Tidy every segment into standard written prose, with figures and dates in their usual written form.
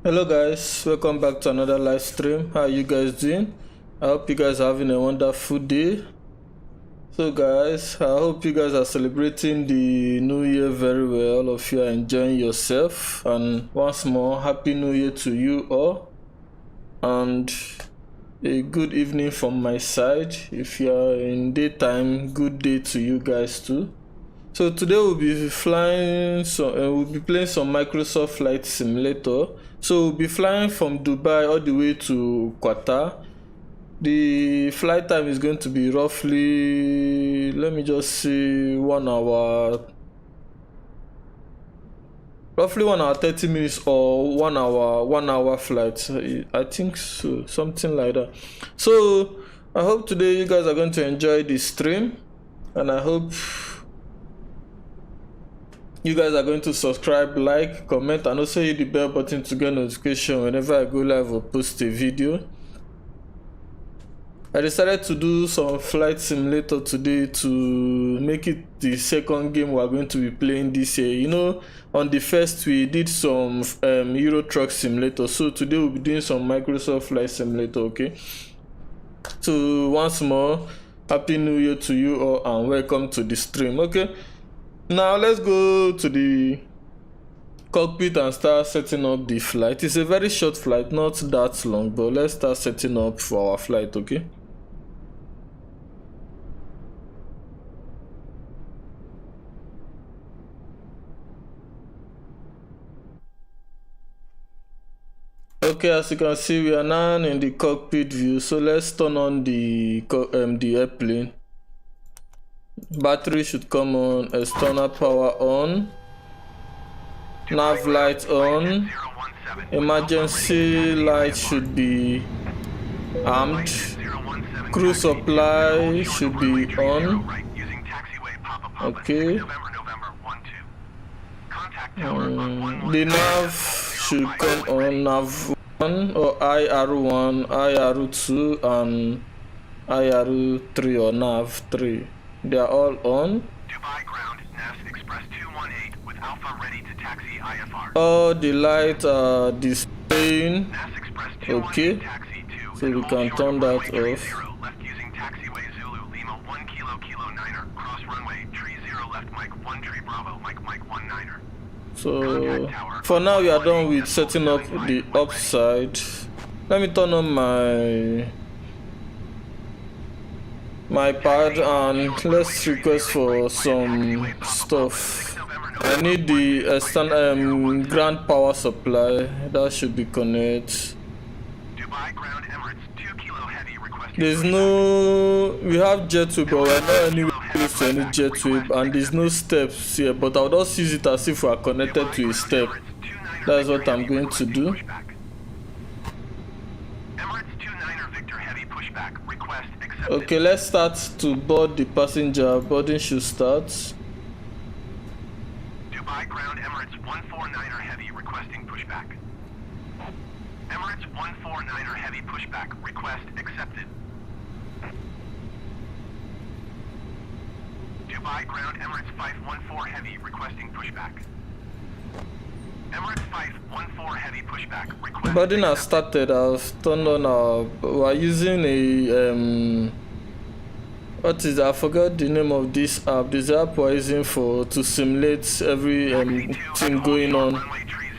Hello guys, welcome back to another live stream. How are you guys doing? I hope you guys are having a wonderful day. So guys, I hope you guys are celebrating the new year very well. All of you are enjoying yourself, and once more, happy new year to you all, and a good evening from my side. If you are in daytime, good day to you guys too. So today we'll be flying, we'll be playing some Microsoft Flight Simulator. So we'll be flying from Dubai all the way to Qatar. The flight time is going to be roughly, let me just see, 1 hour, roughly 1 hour 30 minutes, or 1 hour flight. I think so, something like that. So I hope today you guys are going to enjoy the stream, and I hope you guys are going to subscribe, like, comment, and also hit the bell button to get notification whenever I go live or post a video. I decided to do some flight simulator today to make it the second game we are going to be playing this year. You know, on the first we did some Euro Truck Simulator, so today we'll be doing some Microsoft Flight Simulator, okay? So once more, Happy New Year to you all and welcome to the stream, okay? Now let's go to the cockpit and start setting up the flight. It's a very short flight, not that long, but let's start setting up for our flight, okay? Okay, as you can see, we are now in the cockpit view, so let's turn on the airplane. Battery should come on, external power on, nav light on, emergency light should be armed, crew supply should be on. Okay, the nav should come on, nav 1 or IR1, IR2 and IR3 or nav 3. They are all on. Dubai ground, NAS Express 218 with Alpha ready to taxi IFR. All the lights are displaying. NAS Express 218 okay, taxi 2 so we can turn that off. Left using taxiway Zulu Lima 1 kilo 9er, cross runway tree 0 left Mike 1 tree Bravo Mike 1 9er. So for now we are done with setting up the upside. Let me turn on my pad and let's request for some stuff. I need the external ground power supply. That should be connected. Dubai ground Emirates 2 kilo heavy requesting. There's no, we have jetway, but we're not anywhere close to any jetway, and there's no steps here, but I'll just use it as if we are connected to a step. That's what I'm going to do. Okay, let's start to board the passenger. Boarding should start. Dubai ground Emirates 149er heavy requesting pushback. Emirates 149er heavy pushback request accepted. Dubai ground Emirates 514 heavy requesting pushback. Emirates 514 heavy pushback request. Boarding has started. I've turned on our. We're using a what is that? I forgot the name of this app. This app we're using to simulate every thing going on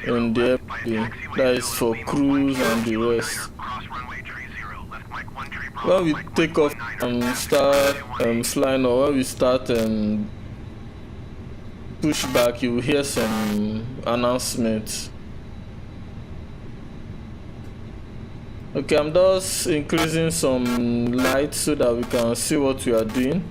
in the airplane. That is for cruise and the rest. When we take off and start flying, or when we start push back, you will hear some announcements. Okay, I'm just increasing some light so that we can see what we are doing.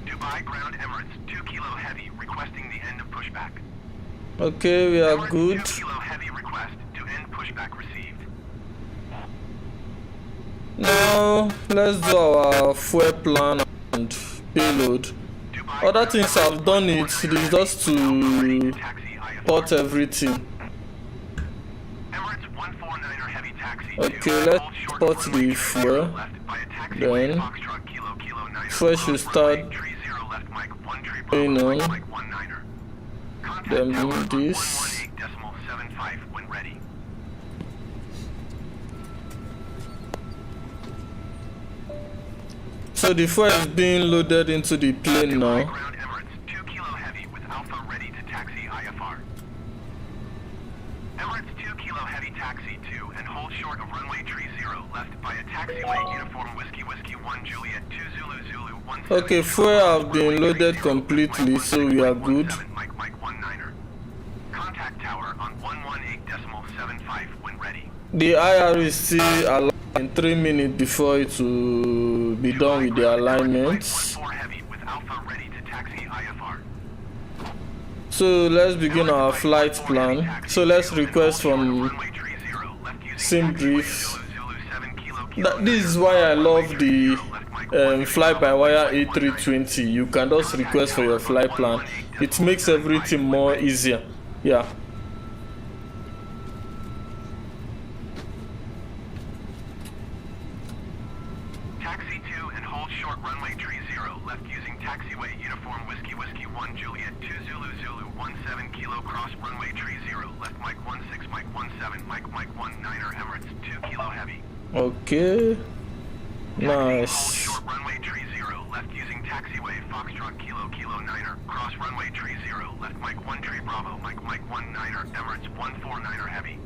Dubai ground Emirates 2 kilo heavy requesting the end of pushback. Okay, we are good. 2 kilo heavy request to end pushback received. Now let's do our fuel plan and payload. Other things I've done it is just to port everything. Okay, let's port the fuel. Then fuel should start going on. Then do this. So the fuel is being loaded into the plane now. Okay, fuel have been loaded completely, so we are good. The IR is still aligned in 3 minutes before it will be done with the alignments. So let's begin our flight plan. So let's request from SimBrief. This is why I love the fly-by-wire A320. You can just request for your flight plan. It makes everything more easier. Yeah. Taxi 2 and hold short runway 30 left using taxiway uniform whiskey 1 Juliet 2 Zulu 17 kilo cross runway 30 left Mike 16 Mike 17 Mike 19er Emirates 2 kilo heavy. Okay. Nice. Short runway 30 left using taxiway Foxtrot kilo 9er cross runway 30 left Mike 13 Bravo Mike 19er Emirates 149er heavy.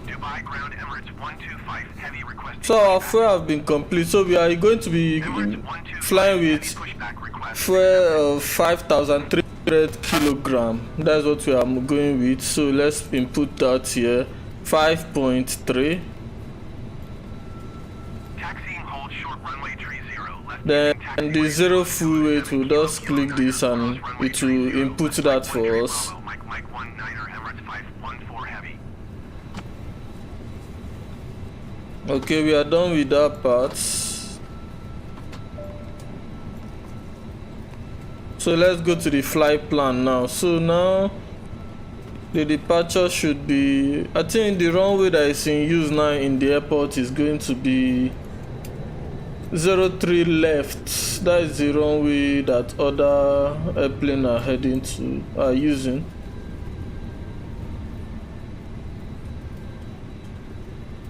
Dubai ground Emirates 125 heavy request. So our fuel have been complete. So we are going to be flying with fuel of 5,300 kilogram. That's what we are going with. So let's input that here. 5.3. Then the zero fuel weight, will just click this and it will input that for us. Okay, we are done with that part. So let's go to the flight plan now. So now the departure should be, I think the runway that is in use now in the airport is going to be 03 left. That is the runway that other airplanes are heading to, are using.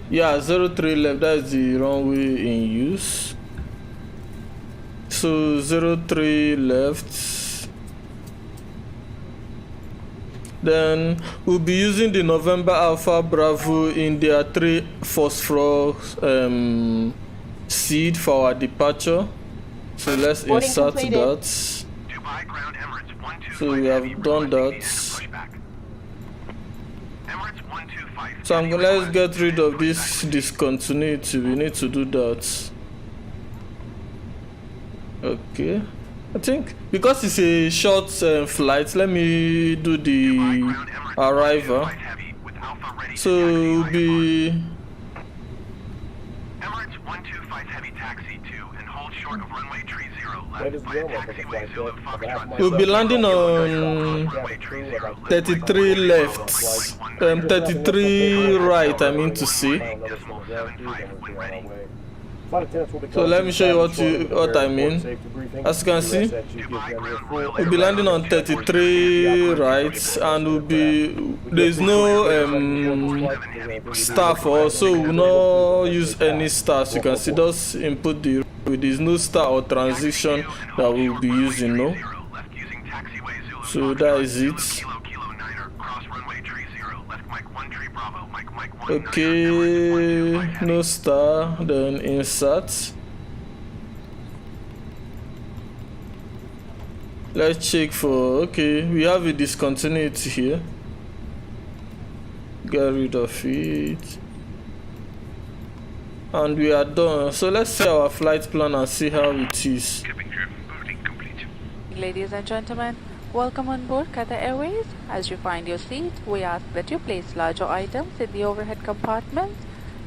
Yeah, 03 left, that is the runway in use. So 03 left. Then we'll be using the November Alpha Bravo India 3 phosphorus seed for our departure. So let's insert that. So we have done that. So let's get rid of this discontinuity. We need to do that. Okay. I think because it's a short flight, let me do the arrival. So it will be Emirates 125 heavy taxi 2 and hold short of runway 30 left by taxiway Zulu Foxtrot. We'll be landing on 33 left, 33 right, I mean to say. So let me show you what I mean. As you can see, we'll be landing on 33 right, and there's no star for us, so we will not use any stars. You can see, just input the road. There's no star or transition that we'll be using, no. So that is it. Okay, no star, then insert. Let's check for, okay, we have a discontinuity here. Get rid of it. And we are done. So let's see our flight plan and see how it is. Ladies and gentlemen, welcome on board Qatar Airways. As you find your seat, we ask that you place larger items in the overhead compartment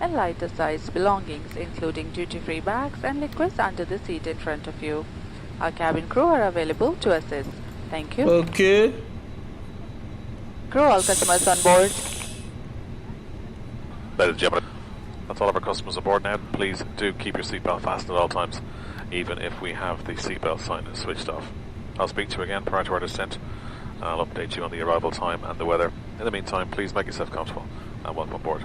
and lighter sized belongings, including duty-free bags and liquids under the seat in front of you. Our cabin crew are available to assist. Thank you. Okay. Crew, all customers on board. Ladies and gentlemen, that's all of our customers aboard now. Please do keep your seatbelt fastened at all times, even if we have the seatbelt sign switched off. I'll speak to you again prior to our descent. I'll update you on the arrival time and the weather. In the meantime, please make yourself comfortable and welcome aboard.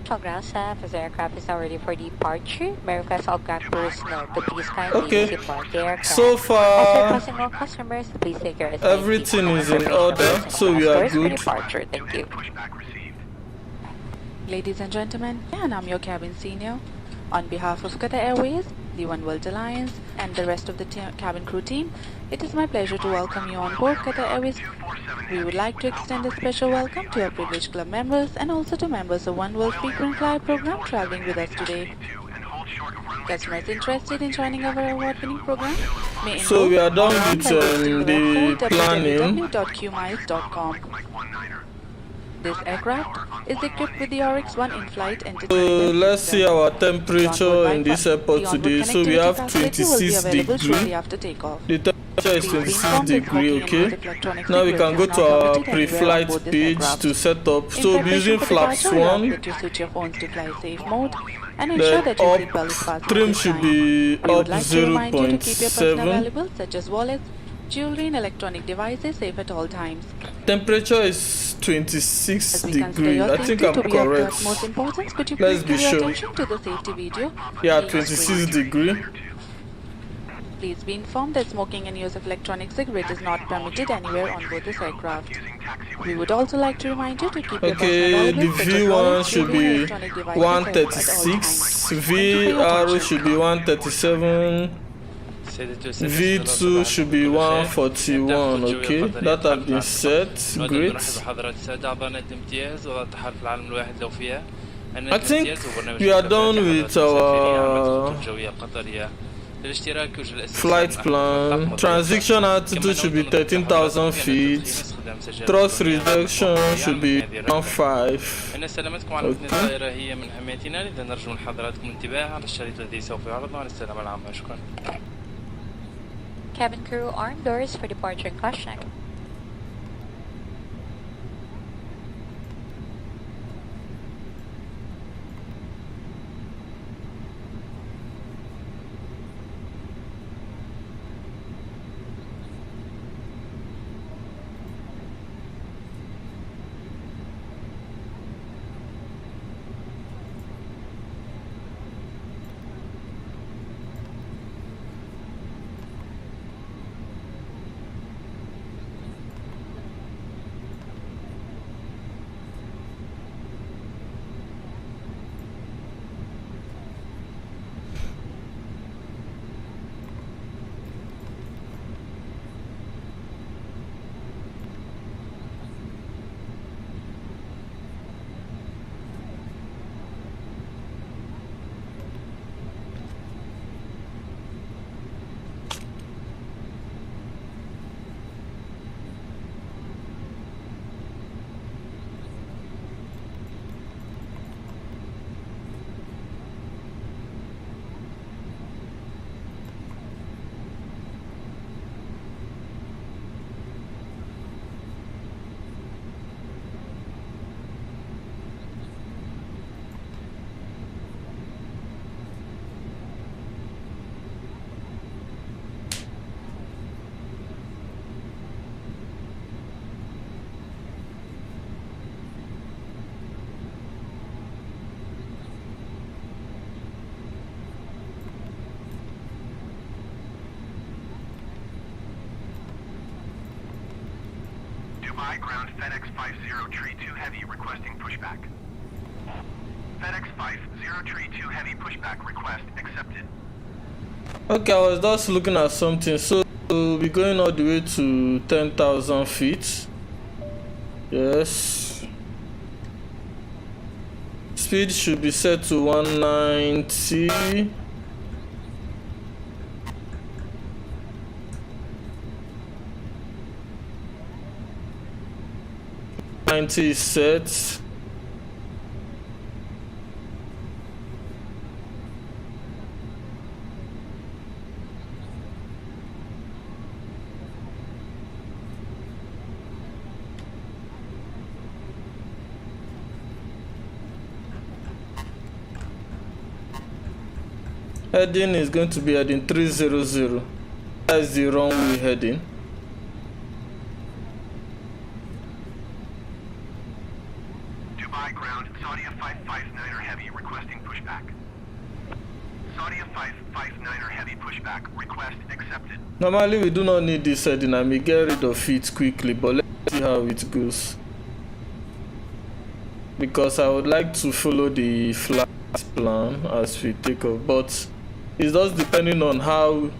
All ground staff, as the aircraft is now ready for departure, may I request all ground crews note to please kindly Okay. disembark the aircraft. So After far, crossing all customers, please take your assigned everything seat is in for order, information so we are and for good. departure. Thank you. Pushback received. Ladies and gentlemen, and I'm your cabin senior. On behalf of Qatar Airways, the One World Alliance, and the rest of the cabin crew team, it is my pleasure to welcome you on board Qatar Airways. We would like to extend a special welcome to our privileged club members and also to members of One World Frequent Flyer program traveling with us today. Customers interested in joining our award-winning program may So we are done with the the planning. www.qmiles.com. This aircraft is equipped with the RX-1 in-flight So entertainment let's see system. our temperature in this airport The onboard today. So we connectivity have facility will be 26 available shortly degree. after takeoff. The temperature is Please be 26 informed that degree, smoking okay? and electronic Now we can cigarettes go is to not our permitted anywhere on pre-flight board this page aircraft. to set up. In So we'll be preparation using for flaps departure, we ask 1. that you switch your phones to fly safe mode and ensure The that your up seatbelt is fastened trim at this should time. be We would up like to remind you to keep your personal 0.7. valuables such as wallets, jewelry and electronic devices safe at all times. Temperature is 26 As we consider degree. your I think safety I'm to be of the correct. utmost importance, could you Let's please be give your sure. attention to the safety video? Yeah, on the 26 screen. degree. Please be informed that smoking and use of electronic cigarette is not permitted anywhere on board this aircraft. We would also like to remind you to keep your Okay, personal the valuables such as V1 wallets, should jewelry and be electronic devices safe at all times. 136, Thank you for your VR attention. should be 137, V2 should be 141. Okay, that has been set. Great. I think we are done with our flight plan. Transition altitude should be 13,000 feet. Thrust reduction should be 1.5. إن سلامتكم على متن الطائرة هي من أهميتنا، لذا نرجو من حضراتكم الانتباه على الشريط الذي سوف يعرض عن السلامة العامة. شكرا. Cabin crew, arm doors for departure and crash check. Dubai ground FedEx 5032 Heavy requesting pushback. FedEx 5032 Heavy pushback request accepted. Okay, I was just looking at something. So we'll be going all the way to 10,000 feet. Yes. Speed should be set to 190. Is set. Heading is going to be heading 300. That's the runway heading. Dubai ground, Saudia 559er heavy, requesting pushback. Saudia 559er heavy pushback, request accepted. Normally we do not need this heading, I may get rid of it quickly, but let's see how it goes. Because I would like to follow the flight plan as we take off, but it's just depending on how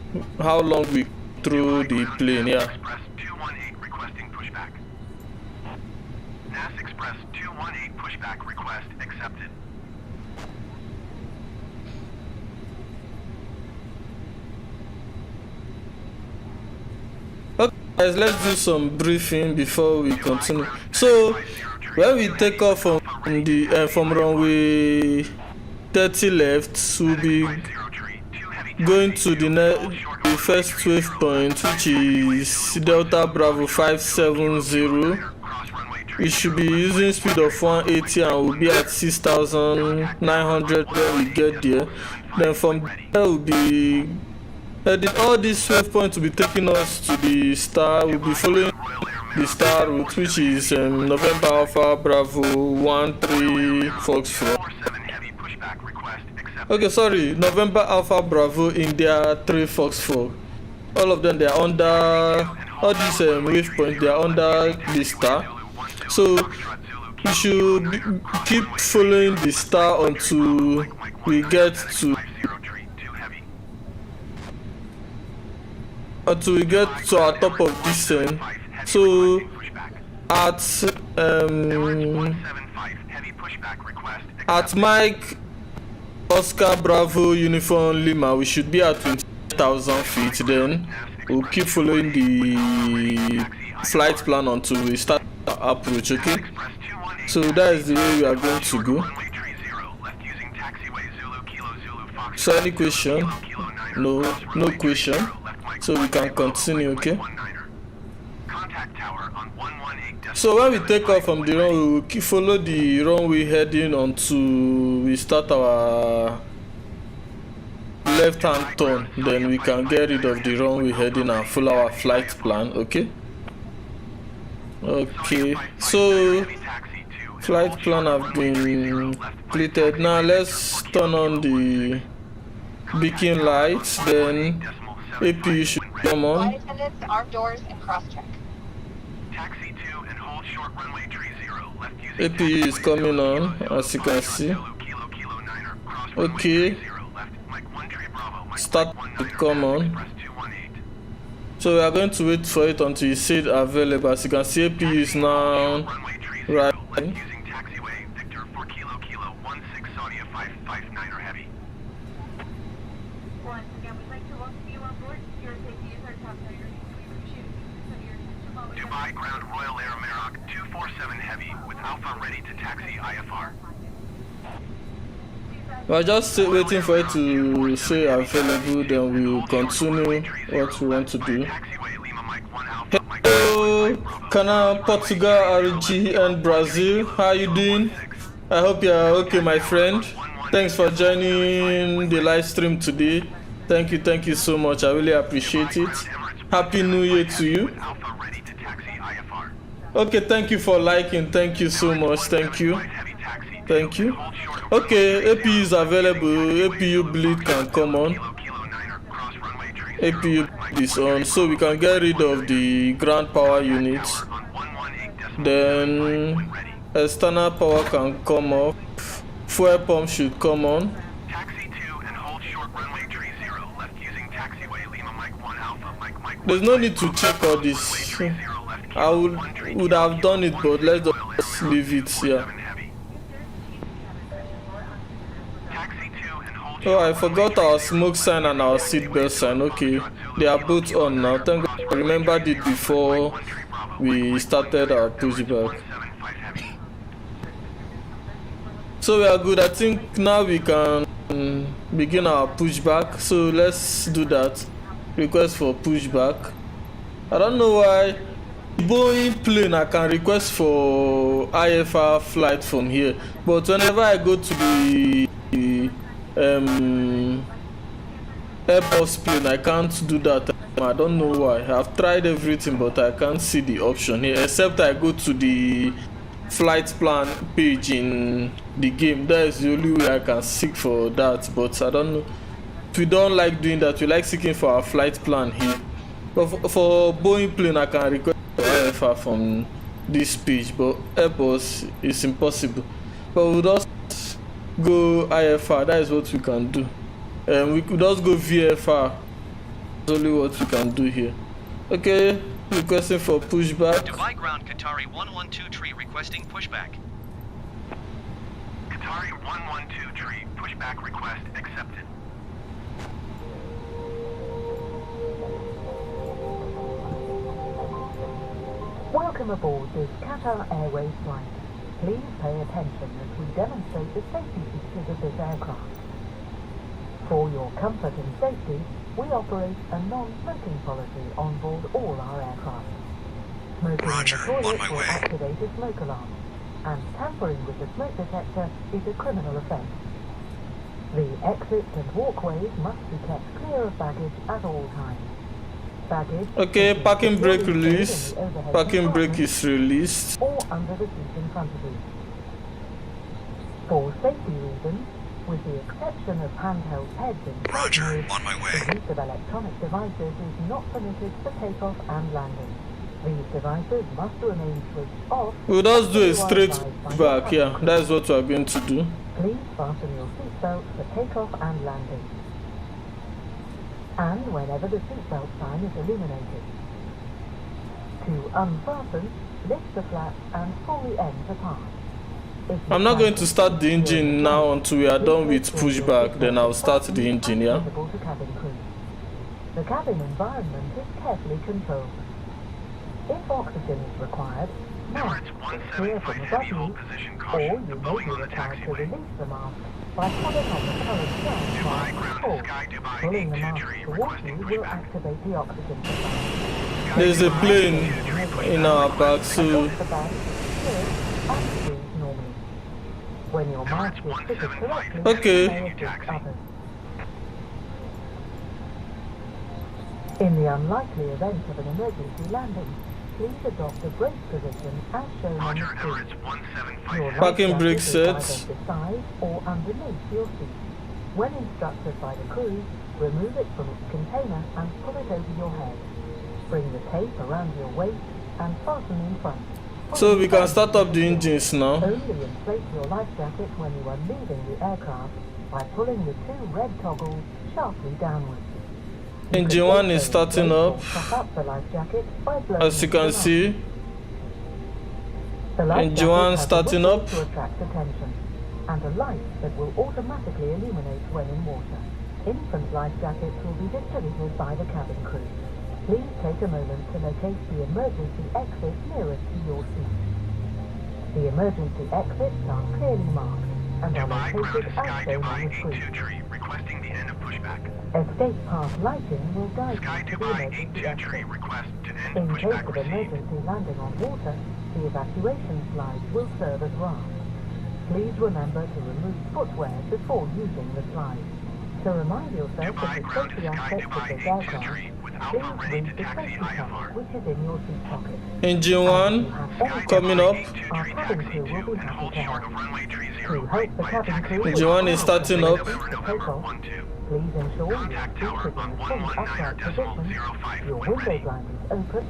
long we through the plane. Yeah. Express 218 requesting pushback. NAS Express 218 pushback request accepted. Okay guys, let's do some briefing before we continue. So when we take off from the from runway 30 left, we'll be going to the first waypoint, which is Delta Bravo 570. We should be using speed of 180 and we'll be at 6,900 when we get there. Then from there we'll be heading, all these waypoints will be taking us to the star. We'll be following the star route, which is November Alpha Bravo 13 Foxtrot. Okay, sorry, November Alpha Bravo India 3 Foxtrot. All of them, they are under, all these waypoints, they are under the star. So we should keep following the star until we get to our top of this end. So at Mike Oscar Bravo Uniform Lima, we should be at 20,000 feet. Then we'll keep following the flight plan until we start our approach. Okay, so that is the way we are going to go. So any question? No question. So we can continue. Okay, so when we take off from the runway, we will follow the runway heading until we start our left hand turn. Then we can get rid of the runway heading and follow our flight plan. Okay, so flight plan have been completed. Now let's turn on the beacon lights. Then APU should come on. Flight attendants, arm doors, and cross-check. Taxi 2 and hold short runway 30, left using APU is coming on, as you can see. Okay, start to come on. So we are going to wait for it until you see it available. As you can see, APU is now right. Using taxiway Victor 4 Kilo 16 Saudia 559er heavy. Once again, we'd like to welcome you on board. Your safety is our top priority. We appreciate your attention while we Dubai ground Royal Air Maroc 247 heavy with Alpha ready to taxi IFR. We are just waiting for it to say available, then we will continue what we want to do. Hello, Canada, Portugal, RG, and Brazil. How are you doing? I hope you are okay, my friend. Thanks for joining the live stream today. Thank you so much. I really appreciate it. Happy New Year to you. Okay, thank you for liking. Thank you so much. Thank you. Okay, APU is available. APU bleed can come on. APU is on, so we can get rid of the ground power units. Then external power can come off. Fuel pump should come on. There's no need to check all this. I would have done it, but let's just leave it here. Oh, I forgot our smoke sign and our seatbelt sign. Okay, they are both on now. Thank God I remembered it before we started our pushback. So we are good. I think now we can begin our pushback. So let's do that. Request for pushback. I don't know why Boeing plane I can request for IFR flight from here, but whenever I go to the Airbus plane, I can't do that. I don't know why. I've tried everything, but I can't see the option here, except I go to the flight plan page in the game. That is the only way I can seek for that, but I don't know. If we don't like doing that, we like seeking for our flight plan here. But for Boeing plane, I can request IFR from this page, but Airbus is impossible. But we'll just go IFR, that is what we can do. We could just go VFR. That's only what we can do here. Okay, requesting for pushback. Dubai ground Qatari 112 tree requesting pushback. Qatari 112 tree, pushback request accepted. Welcome aboard this Qatar Airways flight. Please pay attention as we demonstrate the safety features of this aircraft. For your comfort and safety, we operate a non-smoking policy on board all our aircraft. Smoking Roger, in the toilet on my will way. activate a smoke alarm, and tampering with the smoke detector is a criminal offence. The exits and walkways must be kept clear of baggage at all times. Baggage Okay, should be parking brake securely stored in release. the overhead Parking brake compartment is released. or under the seat in front of you. For safety reasons, with the exception of handheld heads in flight Roger, mode, on my the way. use of electronic devices is not permitted for takeoff and landing. These devices must remain switched off. We'll just do a until straight advised by your back, cabin yeah, crew. that is what we are going to do. Please fasten your seatbelt for takeoff and landing. And whenever the seatbelt sign is illuminated. To unfasten, lift the flaps and pull the ends apart. If you I'm not plan going to start the secure engine the now flight, until we are please done make with sure your pushback, then seatbelt I'll is start the fastened engine, and yeah. visible to cabin crew. The cabin environment is carefully controlled. If oxygen is required, mask Emirates is clear from 175 above heavy you, hold position or caution. you The may Boeing be on the required to taxiway. release the mask by pulling on the current gas Dubai mask, ground or Sky Dubai pulling the 82 mask tree towards requesting you will pushback. activate the oxygen supply. There's a plane in our back, so Adjust the bag, steer, and squeeze normally. When your mask is fitted correctly, Okay. you may assist others. In the unlikely event of an emergency landing, please adopt a brace position as shown on the Roger, screen. Emirates 175 Your heavy. Parking life brake jacket is either set. beside or underneath your seat. When instructed by the crew, remove it from its container and pull it over your head. Bring the tape around your waist and fasten in front. So we can start up the engines now. Only inflate your life jacket when you are leaving the aircraft by pulling the two red toggles sharply downwards. You Engine can one also is starting inflate or up. top up the life jacket by blowing As you it can aloft. see, The life engine jacket one has a starting whistle up. to attract attention, and a light that will automatically illuminate when in water. Infant life jackets will be distributed by the cabin crew. Please take a moment to locate the emergency exit nearest to your seat. The emergency exits are clearly marked and are Dubai ground located Sky as shown Dubai on the 82 screen. tree requesting the end of pushback. Escape path lighting will guide Sky you to the Dubai emergency 82 tree exit. request to end In case pushback of received. emergency landing on water, the evacuation slides will serve as rafts. Please remember to remove footwear before using the slide. To remind yourself of Dubai the ground safety Sky aspects of Dubai this 82 aircraft, tree with please Alpha ready read to the taxi safety pack IFR. which is in your seat pocket. engine one coming up. Our cabin crew will be and happy hold to short help. of runway 30 To help right the by cabin crew taxiway. Engine one is starting up. November, November 12. Please ensure your Contact seat tower is in on a fully upright position, 119.05 your when window ready. blind is open,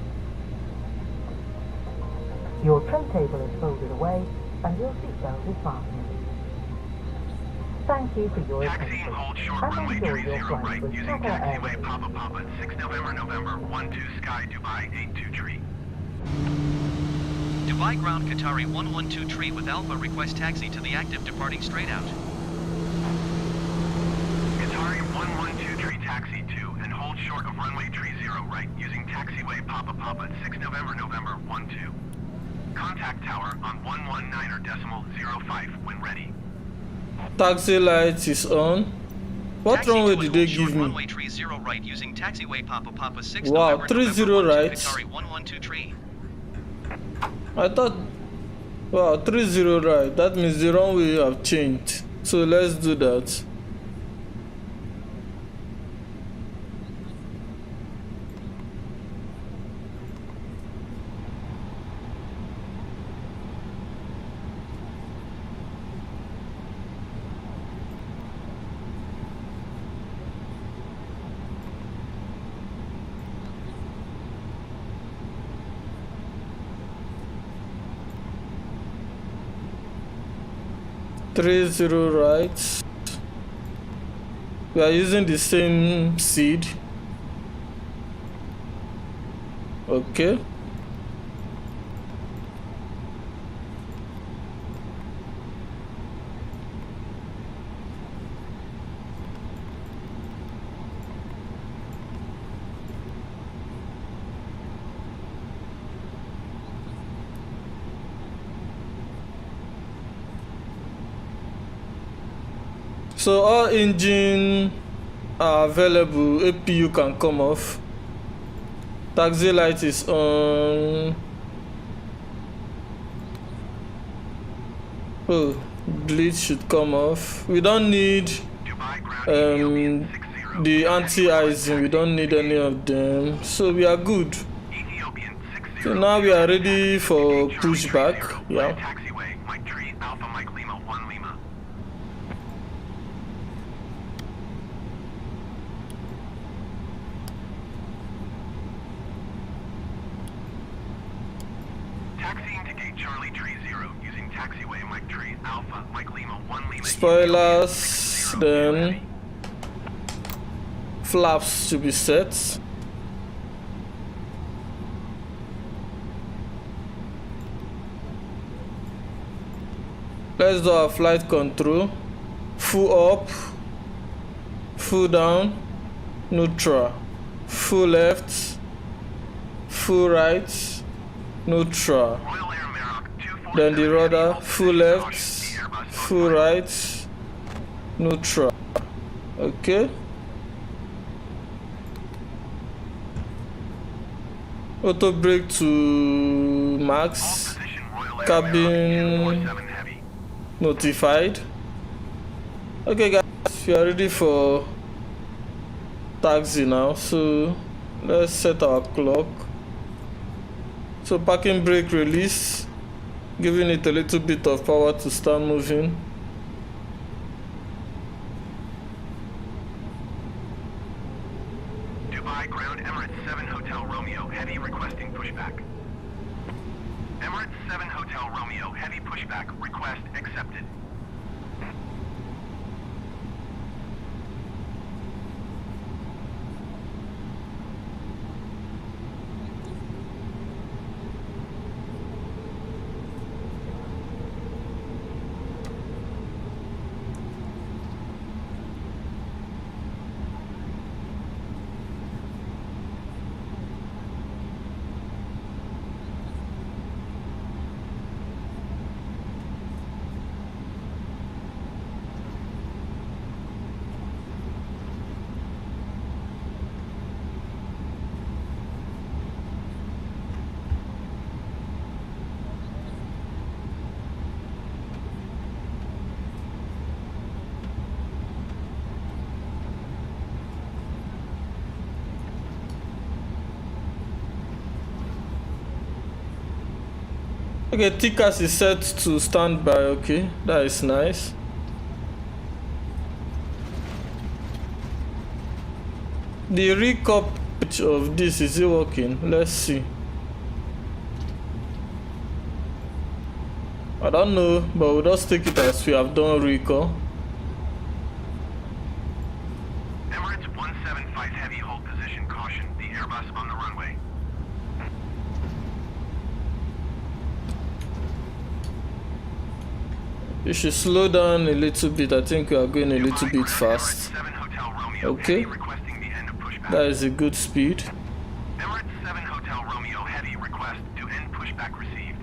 your tray table is folded away, and your seatbelt is fastened. Thank you for your Taxi and attention, hold short and runway enjoy 30 your flight right with using Qatar taxiway Airways. Papa Papa 6 November, November 12 Sky Dubai 82 tree. Dubai ground Qatari 112 tree with Alpha request taxi to the active departing straight out. Qatari 112 tree taxi 2 and hold short of runway 30 right using taxiway Papa Papa 6 November, November 12. Contact tower on 119.05 when ready. Taxi light is on. What Taxi runway to did and they hold short give me? runway 30 right using taxiway Papa Papa 6 Wow, November, 30 November 12, right. Qatari 112 tree. I thought, wow, 30 right. That means the runway have changed. So let's do that. 30 right. We are using the same seed. Okay. So all engine are available, APU can come off. Taxi light is on. Oh, bleed should come off. We don't need the anti-icing, we don't need any of them. So we are good. So now we are ready for pushback. Yeah. Spoilers, then flaps to be set. Let's do our flight control. Full up, full down, neutral, full left, full right, neutral. Then the rudder, full left, full right, neutral. Okay. Auto brake to max. Cabin notified. Okay guys, we are ready for taxi now, so let's set our clock. So parking brake release, giving it a little bit of power to start moving. Dubai ground Emirates 7 Hotel Romeo, heavy requesting pushback. Emirates 7 Hotel Romeo, heavy pushback, request accepted. Okay, TCAS is set to standby. Okay, that is nice. The recap of this, is it working? Let's see. I don't know, but we'll just take it as we have done recall. Emirates 175 heavy, hold position, caution, the Airbus on the runway. You should slow down a little bit. I think we are going a little bit fast. Okay, that is a good speed. Emirates 7 Hotel Romeo, heavy, request to end pushback received.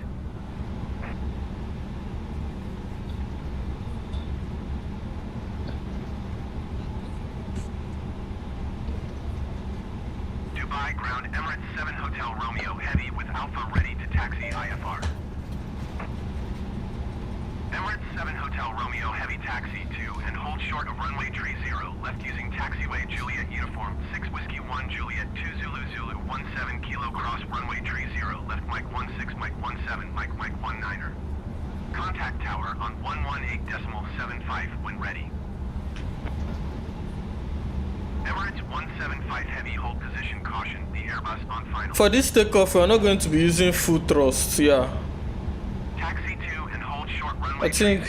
Dubai ground Emirates 7 Hotel Romeo, heavy, with Alpha ready to taxi IFR. Emirates 7 Hotel Romeo, heavy, taxi to and hold short of runway 30, left using taxiway Juliet uniform 6 Whiskey 1 Juliet 2 Zulu Zulu 17 Kilo cross runway 30, left Mike 16 Mike 17 Mike 19er. Contact tower on 118.75 when ready. Emirates 175 heavy, hold position, caution, the Airbus on final. For this takeoff, we are not going to be using full thrust. Yeah. Taxi to and hold short runway I think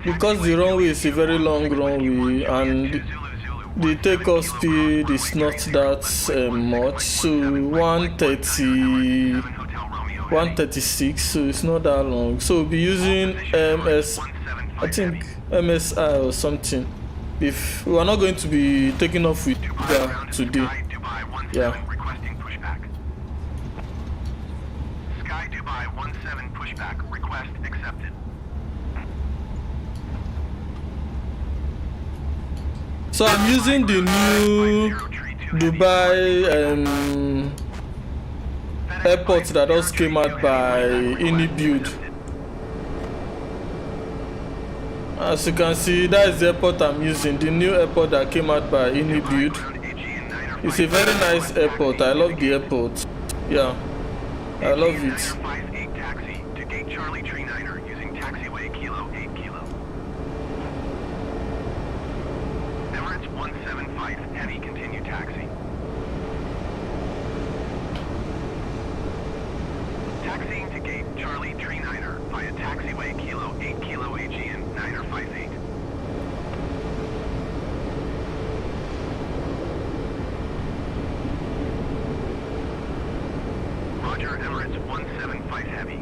because the runway is a very long runway and the takeoff speed is not that much, so 136, so it's not that long. So we'll be using I think MSI or something. If we are not going to be taking off with that today, yeah. Sky Dubai 17 pushback, request accepted. So I'm using the new Dubai airport that just came out by Build. As you can see, that is the airport I'm using, the new airport that came out by Build. It's a very nice airport. I love the airport. Yeah, I love it. Taxi to gate Charlie Tree Niner using taxiway Kilo 8 Kilo. Emirates 175 heavy continue taxi. Taxiing to gate Charlie Tree Niner via taxiway Kilo 8 Kilo Aegean Niner 58. Roger, Emirates 175 heavy.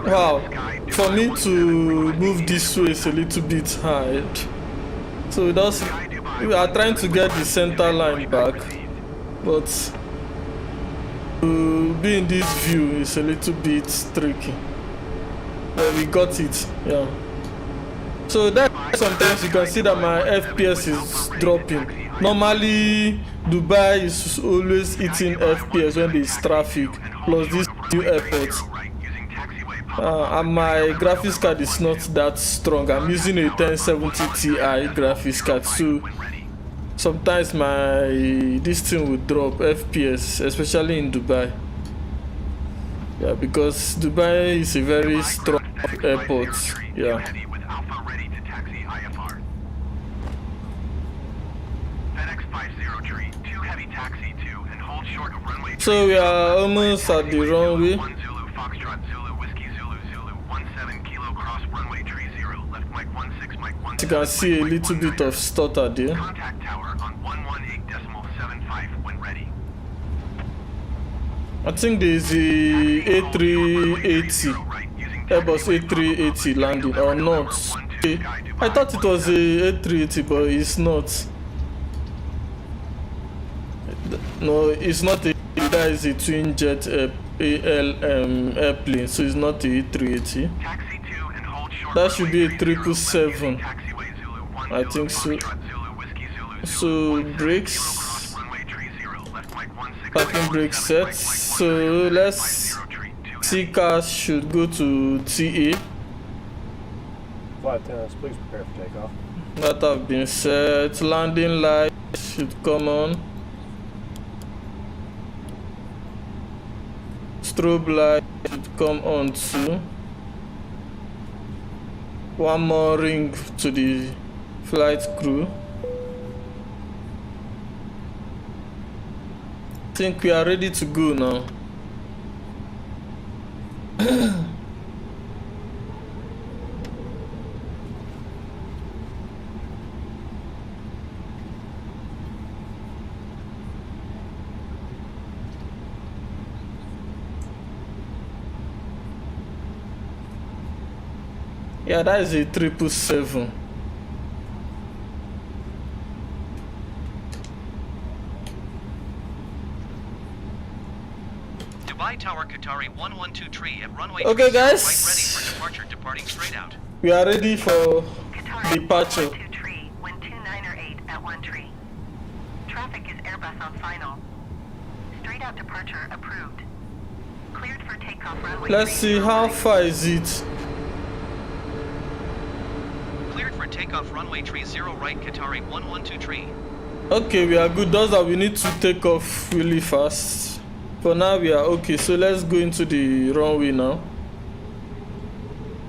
Wow, for me to move this way is a little bit hard. So we are trying to get the center line back, but to be in this view is a little bit tricky. But we got it, yeah. So that sometimes you can see that my FPS is dropping. Normally Dubai is always eating FPS when there is traffic, plus this new airport. And my graphics card is not that strong. I'm using a 1070 Ti graphics card, so sometimes this thing will drop FPS, especially in Dubai. Yeah, because Dubai is a very strong airport. Yeah. So we are almost at the runway. You can see a little bit of stutter there. Contact tower on 118.75 when ready. I think there is a A380, Airbus A380 landing or not. I thought it was a A380, but it's not. No, it's not a. That is a twin jet airplane, so it's not a A380. That should be a 777. I think so. So brakes, parking brake set. So let's see, cars should go to TA. Flight attendants, please prepare for takeoff. That have been set. Landing light should come on. Strobe light should come on too. One more ring to the flight crew. I think we are ready to go now. Yeah, that is a 777. Dubai Tower Qatari 112 tree at runway Okay, 30 guys. right ready for departure, departing straight out. We are ready for departure. 112 tree, wind 298 at 1 tree. Traffic is Airbus on final. Straight out departure approved. Cleared for takeoff runway. Let's see, how far is it? Cleared for takeoff runway tree 0 right Qatari 112 tree. Okay, we are good. Those that we need to take off really fast. For now we are okay, so let's go into the runway now.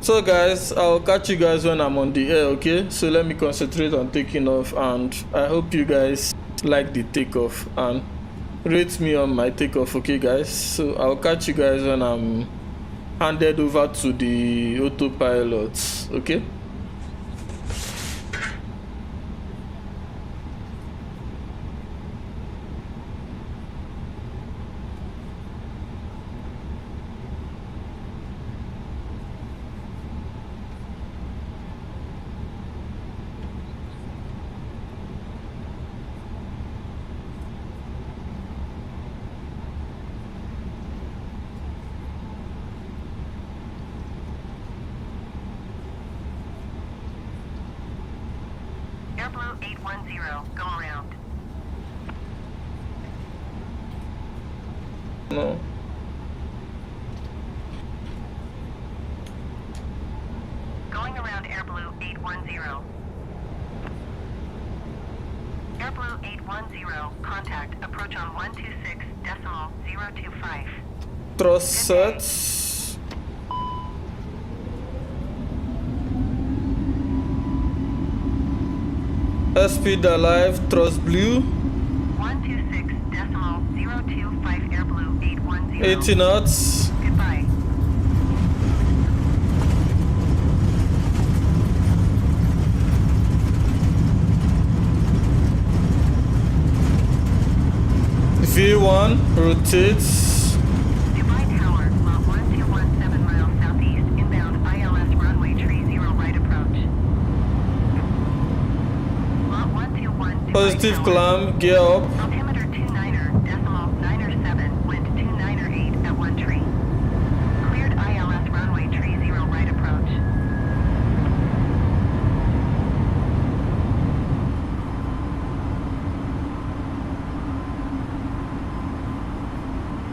So guys, I'll catch you guys when I'm on the air, okay? So let me concentrate on taking off, and I hope you guys like the takeoff, and rate me on my takeoff, okay guys? So I'll catch you guys when I'm handed over to the autopilot, okay? Airblue 810, go around. No. Going around Airblue 810. Airblue 810, contact, approach on 126.025. Thrust sets. Speed alive, thrust blue. 126.025 Airblue 810. 80 knots. Goodbye. V1 rotates. Dubai Tower, lot 1217 miles southeast, inbound ILS runway 30 right approach. Lot 121 Dubai Positive Tower. climb, gear up. Altimeter 29er.9er7, wind 298 at 1 tree. Cleared ILS runway 30 right approach.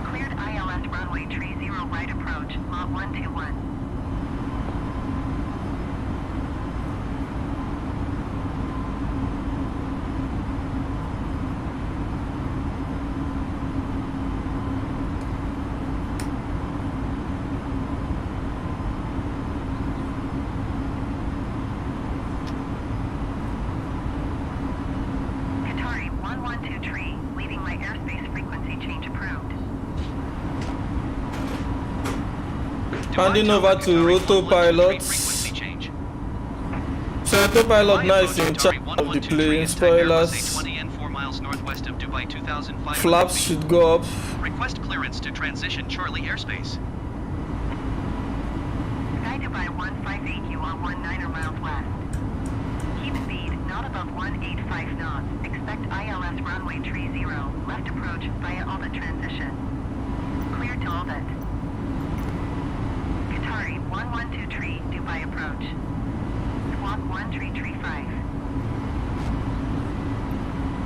Cleared ILS runway 30 right approach, lot 121. Qatari 112 tree, leaving my airspace frequency change approved. Handing over to autopilot. Frequency change. So autopilot now is in charge of the plane. Spoilers. A20 and 4 miles northwest of Dubai 2,500 Flaps feet. should go up. Request clearance to transition Charlie airspace. Sky Dubai 158, you are 19er miles west. Keep speed not above 185 knots. Expect ILS runway 30, left approach via orbit transition. Clear to orbit. Qatari 112 tree, Dubai approach. Squawk 1335.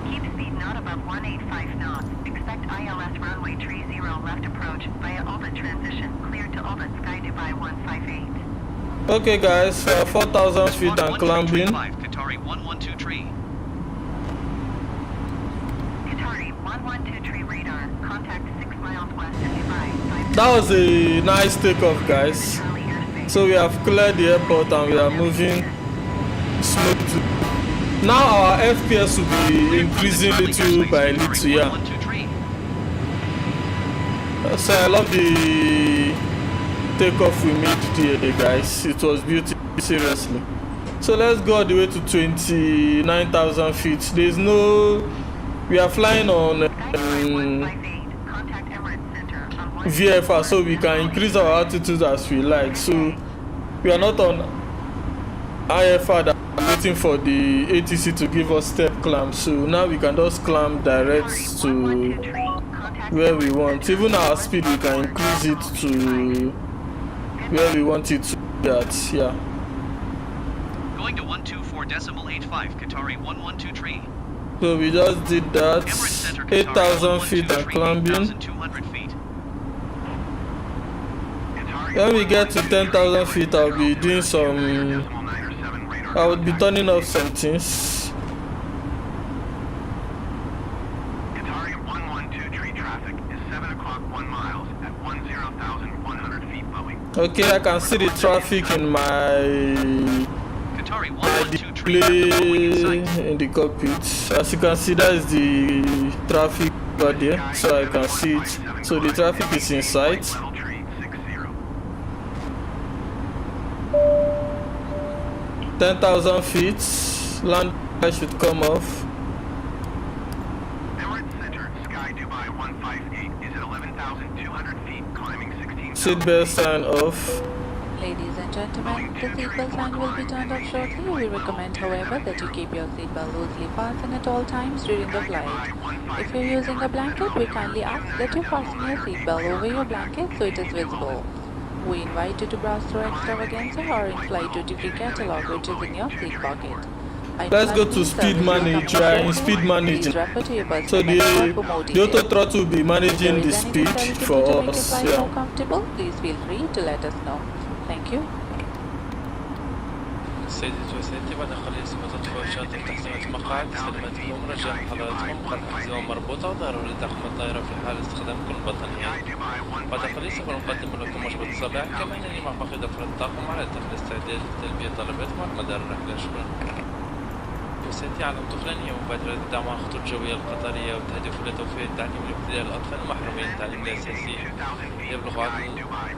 Keep speed not above 185 knots. Expect ILS runway 30, left approach via orbit transition. Clear to orbit Sky Dubai 158. Okay guys, 4,000 feet Squawk and climbing. 1335, Qatari 112 tree. Qatari 112 tree radar. Contact 6 miles west of Dubai. That was a nice takeoff guys. Charlie airspace. So we have cleared the airport and we are moving smoothly. Now our FPS will be increasing little by little, yeah. 112 tree. So I love the takeoff we made today guys. It was beautiful, seriously. So let's go all the way to 29,000 feet. There's no... We are flying on Sky Dubai 158. Contact Emirates Center on VFR, so we can increase our altitude as we like. So we are not on IFR that are waiting for the ATC to give us step climb. So now we can just climb direct to where we want. Even our speed, we can increase it to where we want it to be at. Yeah. Going to 124.85, Qatari 112 tree. So we just did that. Emirates Center, 8,000 feet and climbing. 8,200 feet. When we get to 10,000 feet, I'll be doing some... I would be turning off some things. Qatari 112 tree traffic is 7 o'clock 1 miles at 10,100 feet Boeing. Okay, I can see the traffic in my... Qatari 112 tree. play in the cockpit. As you can see, that is the traffic over there, so I can see it. So the traffic is in sight. Level tree 60. 10,000 feet. Land should come off. Emirates Center, Sky Dubai 158 is at 11,200 feet, climbing 16. Seatbelt sign off. Ladies and gentlemen, the seatbelt sign will be turned off shortly. We recommend, however, that you keep your seatbelt loosely fastened at all times during the flight. If you're using a blanket, we kindly ask that you fasten your seatbelt over your blanket so it is visible. We invite you to browse through extravaganza or in-flight duty-free catalog, which is in your seat pocket. Let's go to speed manage. We are in speed managing. So the auto throttle will be managing the speed for us. More comfortable, please feel free to let us know. Thank you. سيدتي وسيدتي، بعد قليل سوف تطفئ الشاطئ تحسين المقاعد. سلامتكم، رجاء حضراتكم خلف الحزام مربوطة وضروري لتحكم الطائرة في حال استخدامكم البطانيات. بعد قليل سوف نقدم لكم وجبة الصباح، كما أنني مع باقي أفراد الطاقم على الاستعداد لتلبية طلباتكم على مدار الرحلة. شكرا. سيدتي، على طفلان هي مبادرة دعم الخطوط الجوية القطرية وتهدف إلى توفير التعليم الابتدائي للأطفال المحرومين من التعليم الأساسي. يبلغ عدد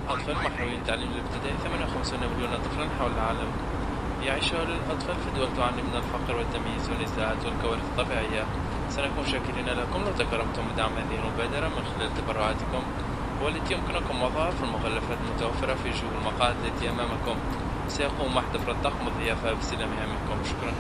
الأطفال المحرومين من التعليم الابتدائي 58 مليون طفلا حول العالم. يعيش هؤلاء الأطفال في دول تعاني من الفقر والتمييز والنزاعات والكوارث الطبيعية. سنكون شاكرين لكم لو تكرمتم بدعم هذه المبادرة من خلال تبرعاتكم، والتي يمكنكم وضعها في المغلفات المتوفرة في جيوب المقاعد التي أمامكم. سيقوم أحد أفراد الطاقم الضيافة باستلامها منكم. شكرا.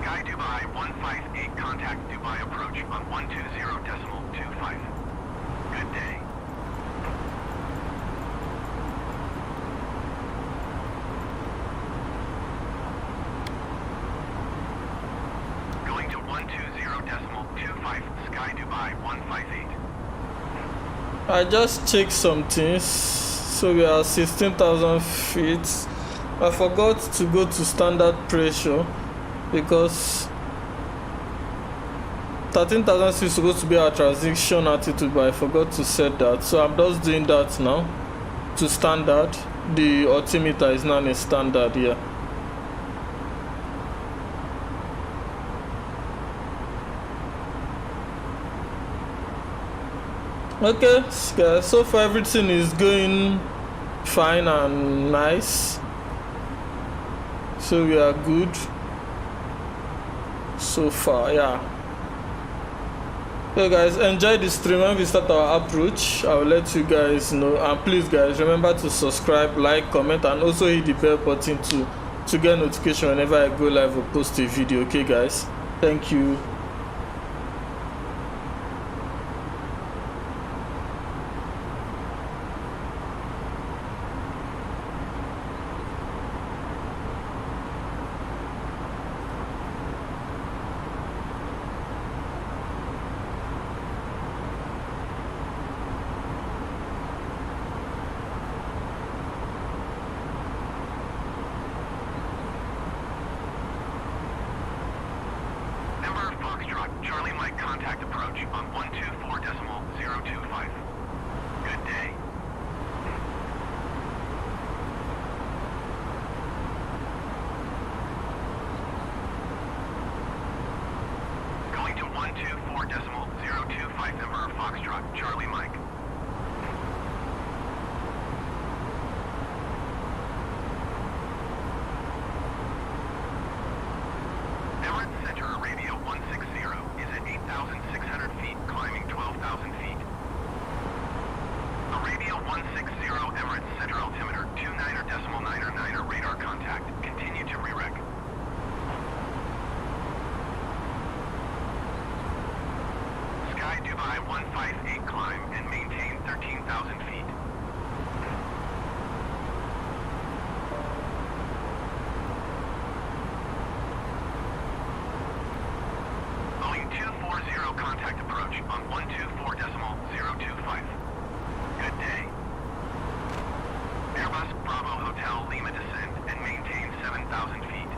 Sky Dubai 158, contact Dubai approach on 120.25. Good day. Going to 120.25, Sky Dubai 158. I just checked some things. So we are 16,000 feet. I forgot to go to standard pressure because 13,000 is supposed to be our transition altitude, but I forgot to set that. So I'm just doing that now to standard. The altimeter is now in standard here. Okay, guys, so far everything is going fine and nice. So we are good so far, yeah. So guys, enjoy the stream. When we start our approach, I will let you guys know. And please guys, remember to subscribe, like, comment, and also hit the bell button to get notification whenever I go live or post a video. Okay guys, thank you. Number Foxtrot, Charlie Mike, contact approach on 124.025. Good day. Going to 124.025, number Foxtrot, Charlie Mike. Emirates Center, Arabia 160 is at 8,600 feet, climbing 12,000 feet. Arabia 160, Emirates Center, altimeter 29.99, radar contact. Continue to re-rec. Sky Dubai Dubai 158 climb and maintain 13,000 feet. Boeing 240 contact approach on 124.025. Good day. Airbus Bravo Hotel Lima descend and maintain 7,000 feet.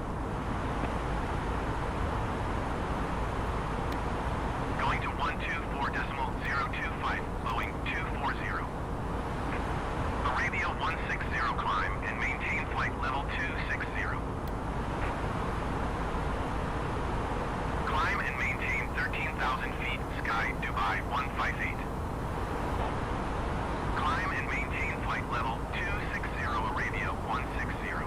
Going to 124.025, Boeing 240. Arabia 160 climb and maintain flight level 260. Climb and maintain 13,000 feet, sky Dubai 158. Climb and maintain flight level 260, Arabia 160.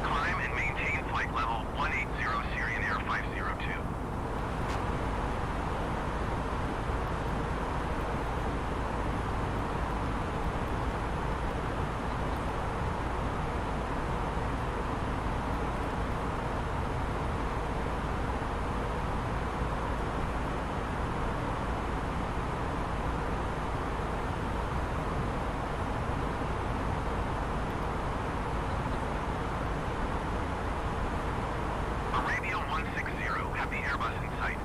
Climb and maintain flight level 180, Syrian Air 502. Arabia 160, have the Airbus in sight.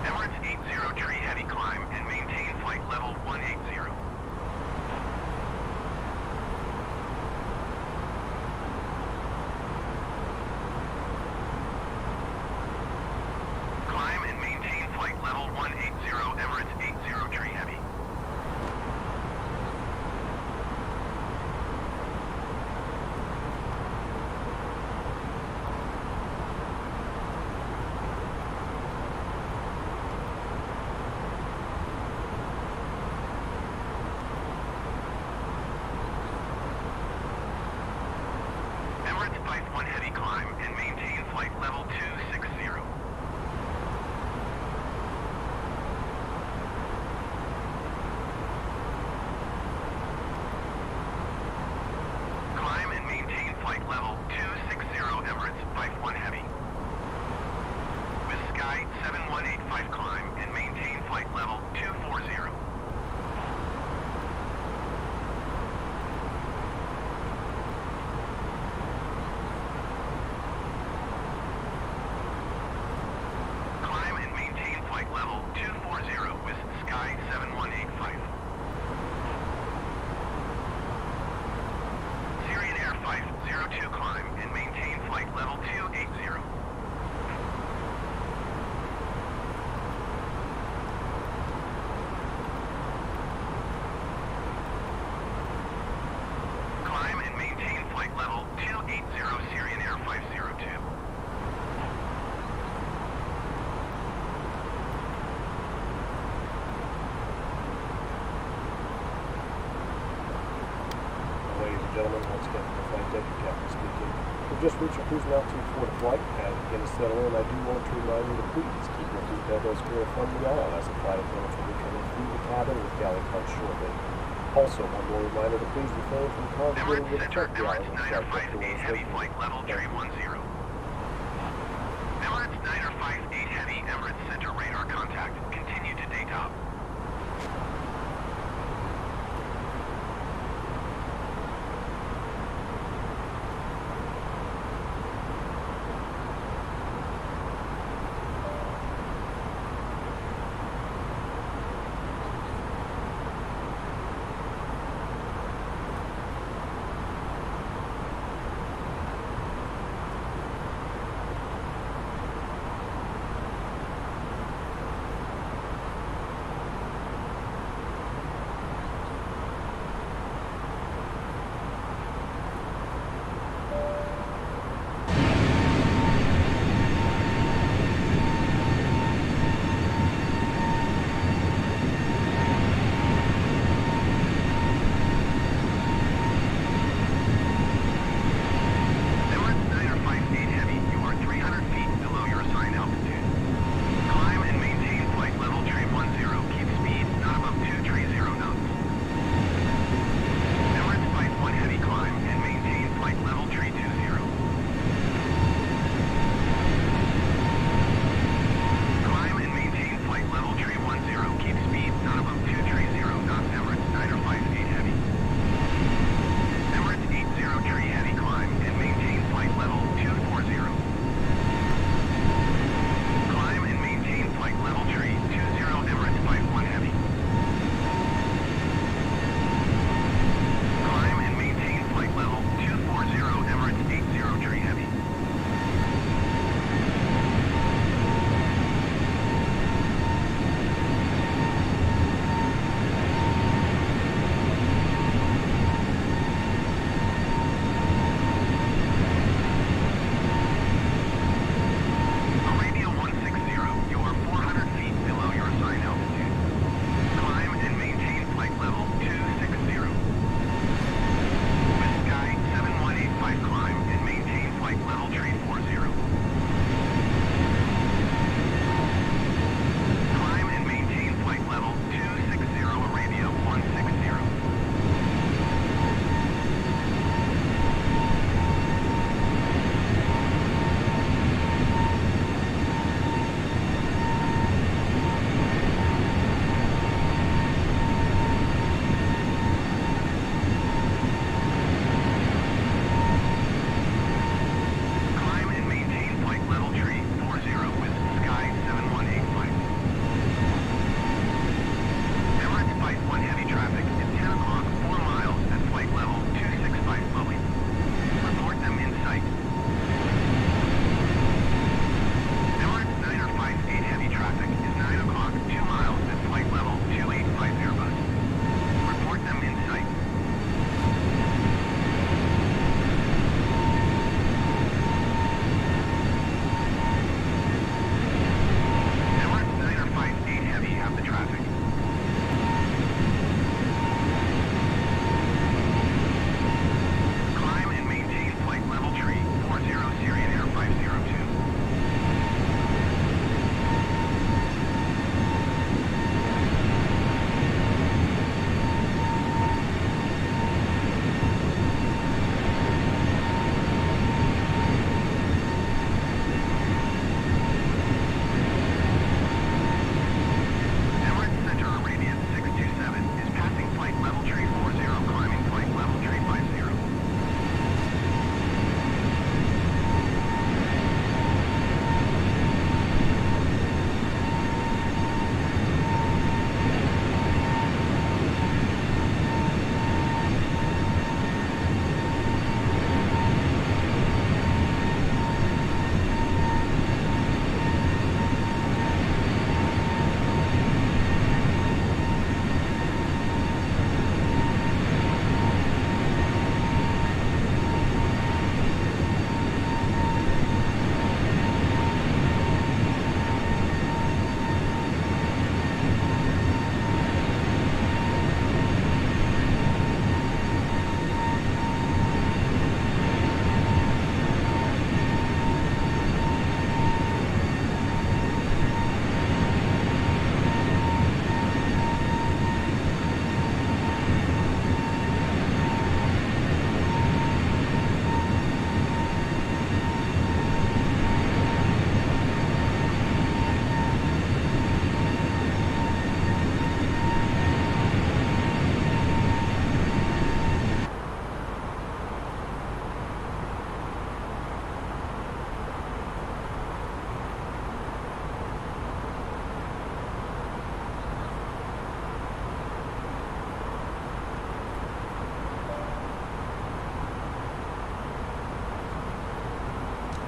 Emirates 80 tree heavy climb and maintain flight level 180. Climb and maintain flight level 180, Emirates 80 tree heavy. Emirates Pipe 1 heavy climb and maintain flight level 260. Climb and maintain flight level 260, Emirates Pipe 1 heavy. With Sky 7185 climb and maintain flight level 240. Climb and maintain flight level 240 with Sky 7185. Syrian Air 502 climb and maintain flight level 280. Climb and maintain flight level 280, Syrian Air 502. Ladies and gentlemen, once again from the flight deck, Captain speaking. We've just reached our cruising altitude for the flight. As we begin to settle in, I do want to remind you to please keep your seat belts clear from the all as the flight attendants will be coming through the cabin with galley carts shortly. Also, one more reminder to please refrain from congregating with the check galley when flight deck doors Heavy open. flight level 310. Emirates 958 heavy, Emirates center radar contact. Continue to daytop.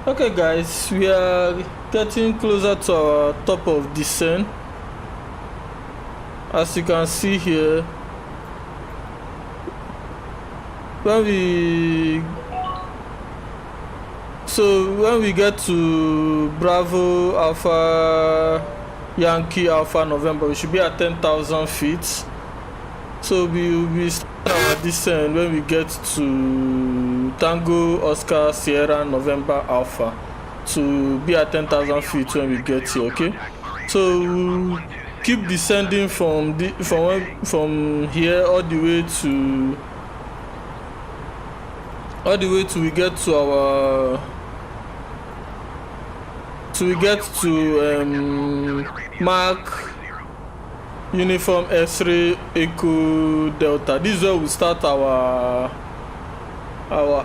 Okay guys, we are getting closer to our top of descent. As you can see here, when we get to Bravo Alpha Yankee Alpha November, we should be at 10,000 feet. So we will be starting our descent when we get to Tango Oscar Sierra November Alpha, to be at 10,000 feet when we get here. Okay, so we'll keep descending from here all the way to we get to our Mark Uniform X-ray Echo Delta. This is where we start our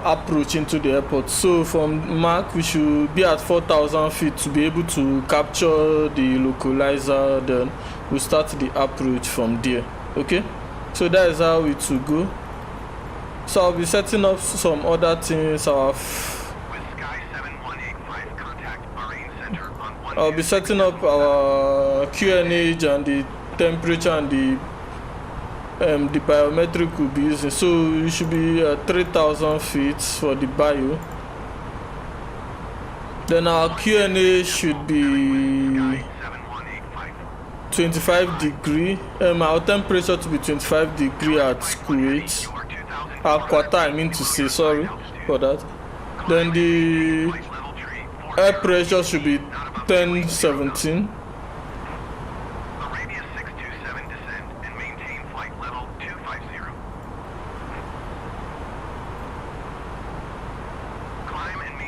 approach into the airport. So from Mark, we should be at 4,000 feet to be able to capture the localizer. Then we start the approach from there. Okay, so that is how it will go. So I'll be setting up some other things. I'll be setting up our QNH and the temperature and the biometric we'll be using. So you should be at 3,000 feet for the bio. Then our QNH should be 25 degree. Our temperature to be 25 degree at Kuwait. Qatar, I mean to say, sorry for that. Then the air pressure should be 1017.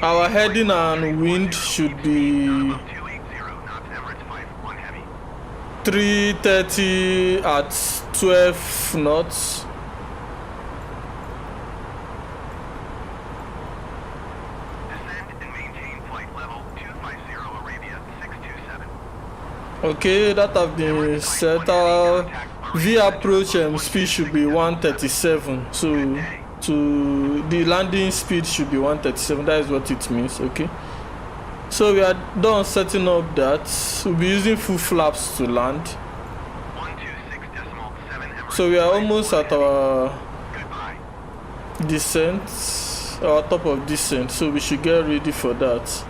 Our heading and wind should be 330 at 12 knots. Okay, that have been set. Our V approach speed should be 137. So to the landing speed should be 137. That is what it means. Okay, so we are done setting up that. We'll be using full flaps to land. So we are almost at our descent, our top of descent. So we should get ready for that.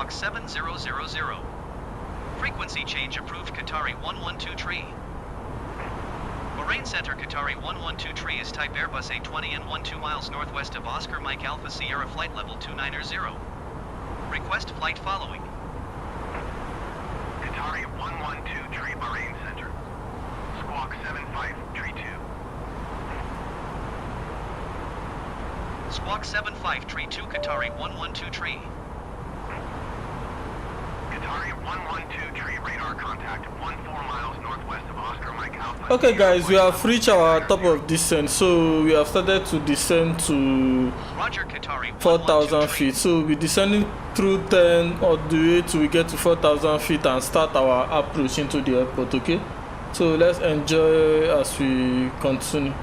Squawk 7000. Frequency change approved Qatari 112 tree. Bahrain Center Qatari 112 tree is type Airbus A32NX 12 miles northwest of Oscar Mike Alpha Sierra flight level 290. Request flight following. Qatari 112 tree Bahrain Center. Squawk 75 tree 2. Squawk 75 tree 2 Qatari 112 tree. Qatari 112 tree radar contact 14 miles northwest of Oscar Mike Alpha. Okay guys, we have reached our top of descent, so we have started to descend to Roger, Qatari 4,000 feet. So we'll be descending through 10 all the way till we get to 4,000 feet and start our approach into the airport. Okay, so let's enjoy as we continue.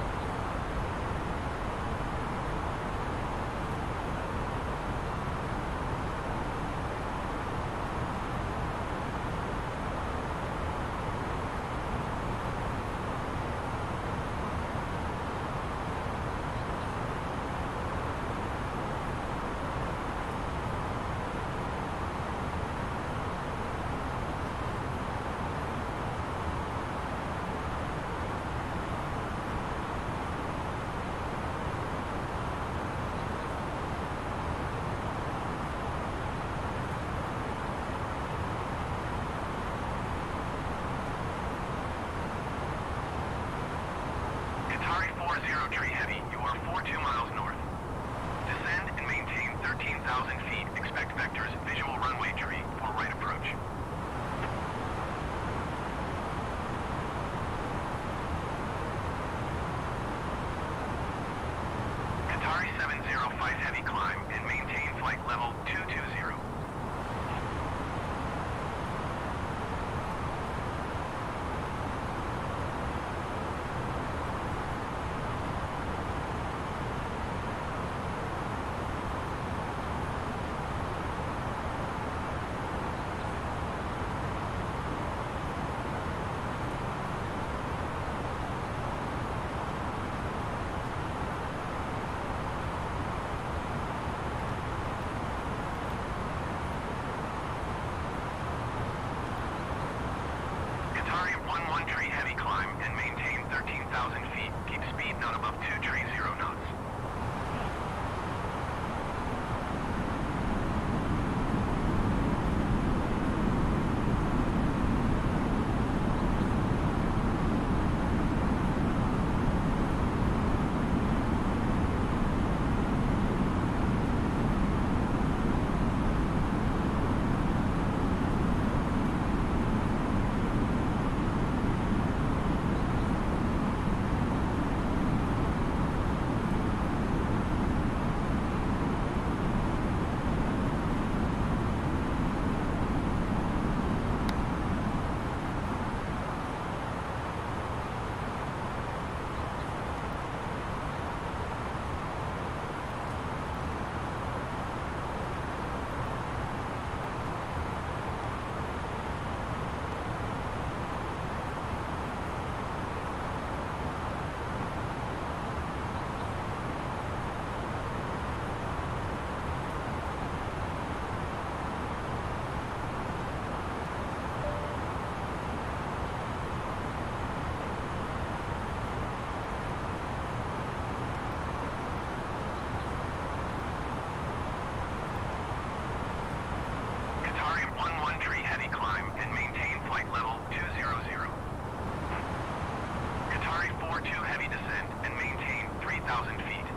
Qatari 40 tree heavy, you are 42 miles north. Descend and maintain 13,000 feet. Expect vectors, visual runway tree for right approach. Qatari 705 heavy climb and maintain flight level 220. Qatari 11 tree heavy climb and maintain 13,000 feet. Keep speed not above 230 knots. Qatari 11 tree heavy climb and maintain flight level 200. Qatari 42 heavy descent and maintain 3,000 feet.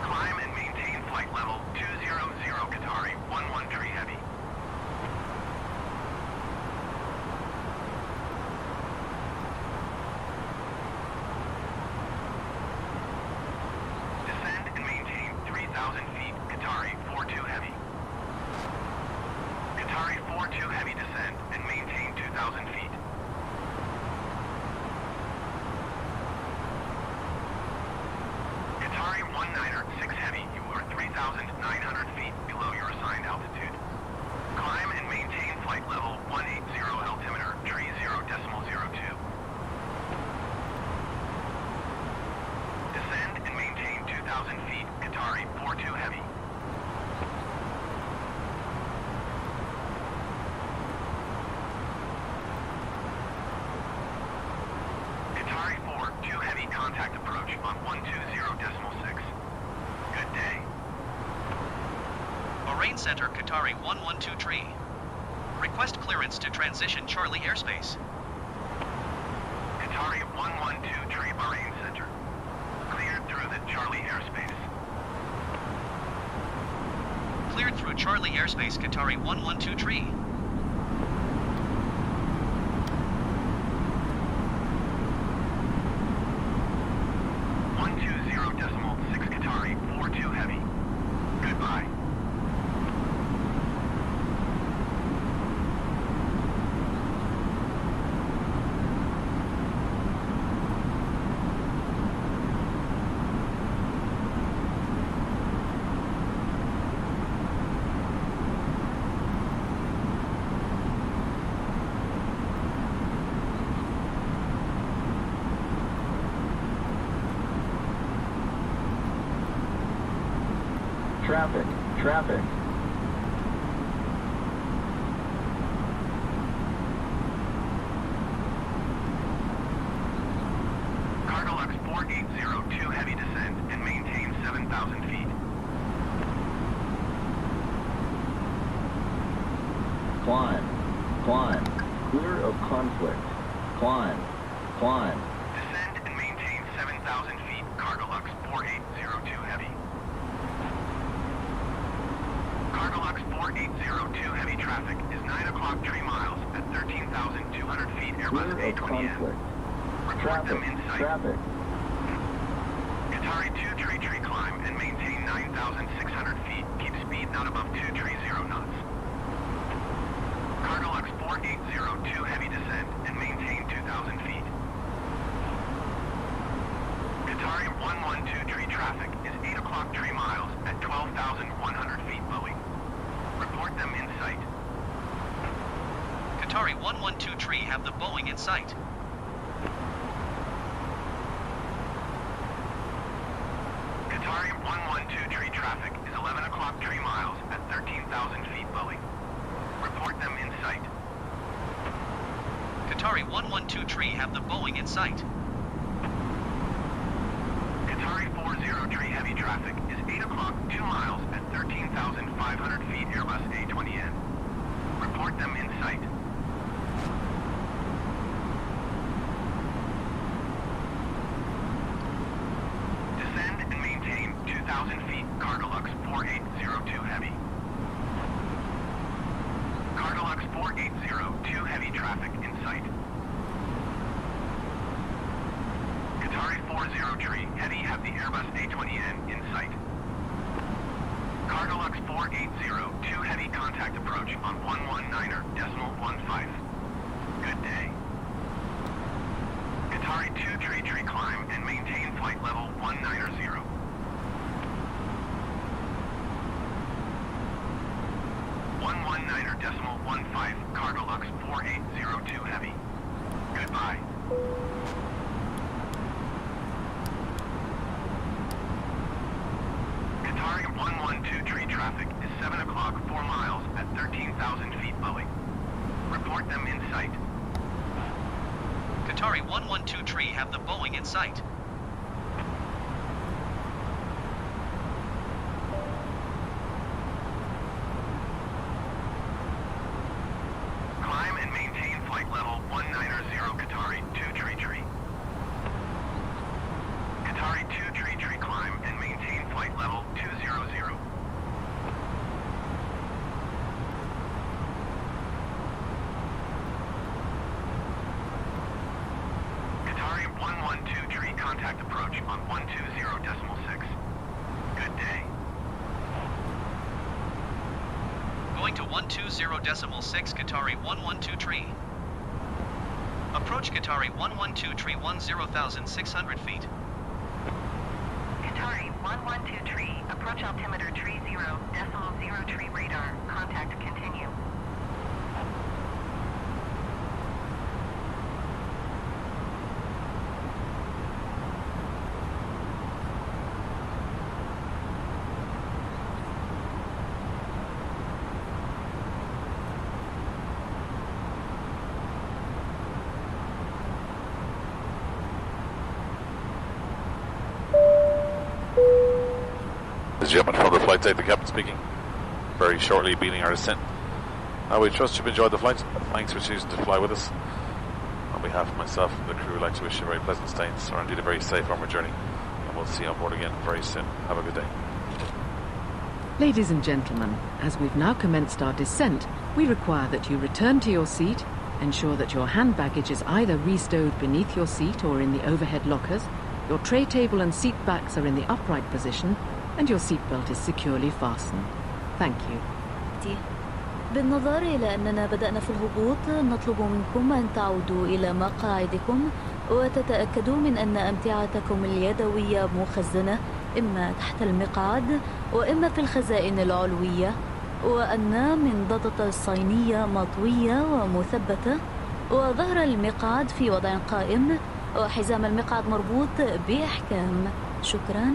Climb and maintain flight level 200 Qatari 11 tree heavy. Descend and maintain 3,000 feet. Qatari 42 heavy. Qatari 42 heavy descend and maintain 2,000 feet. Center, Qatari 112 tree. Request clearance to transition Charlie airspace. Qatari 112 tree Bahrain Center. Cleared through the Charlie airspace. Cleared through Charlie airspace, Qatari 112 tree. Traffic, traffic. Cargolux 4802 heavy descent and maintain 7,000 feet. Climb, climb. Clear of conflict. Climb, climb. Descend and maintain 7,000 feet. Cargolux 4802 heavy. Cargolux 4802 heavy traffic is 9 o'clock 3 miles at 13,200 feet Airbus Clear of A32NX. conflict. Report Traffic, them in sight. traffic. Qatari 2 tree climb and maintain 9,600 feet. Keep speed not above 230 knots. Cargolux 4802 heavy descent and maintain 2,000 feet. Qatari 112 tree traffic is 8 o'clock 3 miles at 12,100 feet Boeing. Report them in sight. Qatari 112 tree have the Boeing in sight. Qatari 112 tree traffic is 11 o'clock 3 miles at 13,000 feet Boeing. Report them in sight. Qatari 112 tree have the Boeing in sight. Qatari 40 tree heavy traffic is 8 o'clock 2 miles at 13,500 feet Airbus A20N. Report them in sight. Descend and maintain 2,000 feet Cargolux 4802 heavy. Cargolux 4802 heavy traffic in sight. Qatari 40 tree heavy have the Airbus A20N in sight. Cargolux 4802 heavy contact approach on 119.15. Good day. Qatari 2 tree climb and maintain flight level 190. 119.15 Cargolux 4802 heavy. Goodbye. Qatari 112 tree traffic is 7 o'clock 4 miles at 13,000 feet Boeing. Report them in sight. Qatari 112 tree have the Boeing in sight. Climb and maintain flight level 190 Qatari 2 tree. Qatari 2 tree climb and maintain flight level 200. Qatari 112 tree contact approach on 120.6. Good day. Going to 120.6 Qatari 112 tree. Approach Qatari 112 tree 10,600 feet. Qatari 112 tree, approach altimeter tree 0.0 tree radar. Contact continue. This is Gentleman from the flight deck, the captain speaking. very shortly beginning our descent. We trust you've enjoyed the flight. Thanks for choosing to fly with us. On behalf of myself and the crew, I'd like to wish you a very pleasant stay or indeed a very safe onward journey. And we'll see you on board again very soon. Have a good day. Ladies and gentlemen, as we've now commenced our descent, we require that you return to your seat, ensure that your hand baggage is either restowed beneath your seat or in the overhead lockers, your tray table and seat backs are in the upright position, and your seatbelt is securely fastened. Thank you. بالنظر إلى أننا بدأنا في الهبوط، نطلب منكم أن تعودوا إلى مقاعدكم وتتأكدوا من أن أمتعتكم اليدوية مخزنة إما تحت المقعد وإما في الخزائن العلوية، وأن منضدة الصينية مطوية ومثبتة، وظهر المقعد في وضع قائم، وحزام المقعد مربوط بإحكام. شكراً.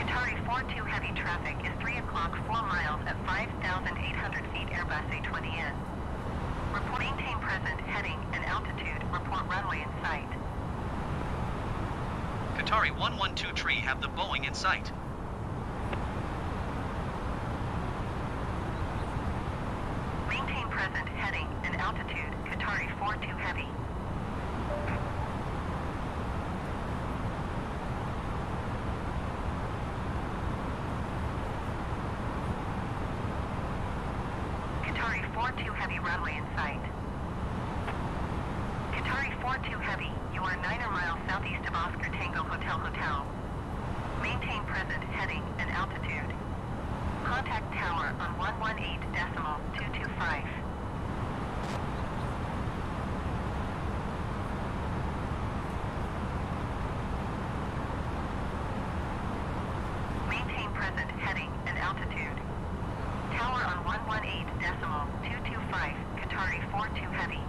Qatari 42 heavy traffic is 3 o'clock 4 miles at 5,800 feet Airbus A32NX. Report maintain present heading and altitude. Report runway in sight. Qatari 112 tree have the Boeing in sight. Maintain present heading and altitude. Qatari 42 heavy. Qatari 42 heavy runway in sight. Qatari 42 heavy, you are 9 miles southeast of Oscar Tango Hotel Hotel. Maintain present heading and altitude. Contact tower on 118.225. Maintain present heading and altitude. Tower on 118.225, Qatari 42 heavy.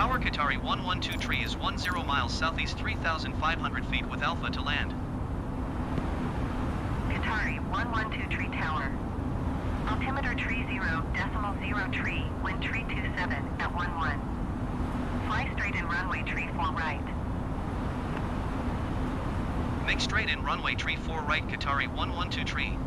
Tower Qatari 112 tree is 10 miles southeast 3,500 feet with Alpha to land. Qatari 112 tree tower. Altimeter tree 0.0 tree, wind tree 27 at 11. Fly straight in runway tree 4 right. Make straight in runway tree 4 right Qatari 112 tree.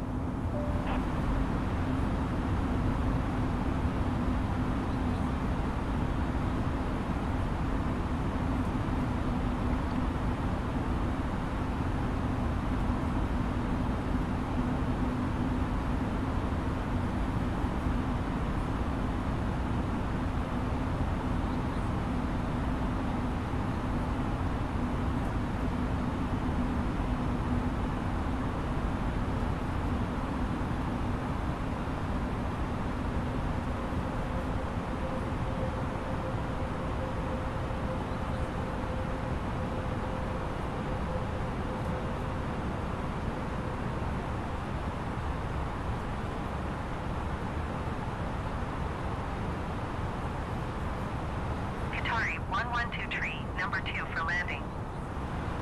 Qatari 112 tree, number 2 for landing.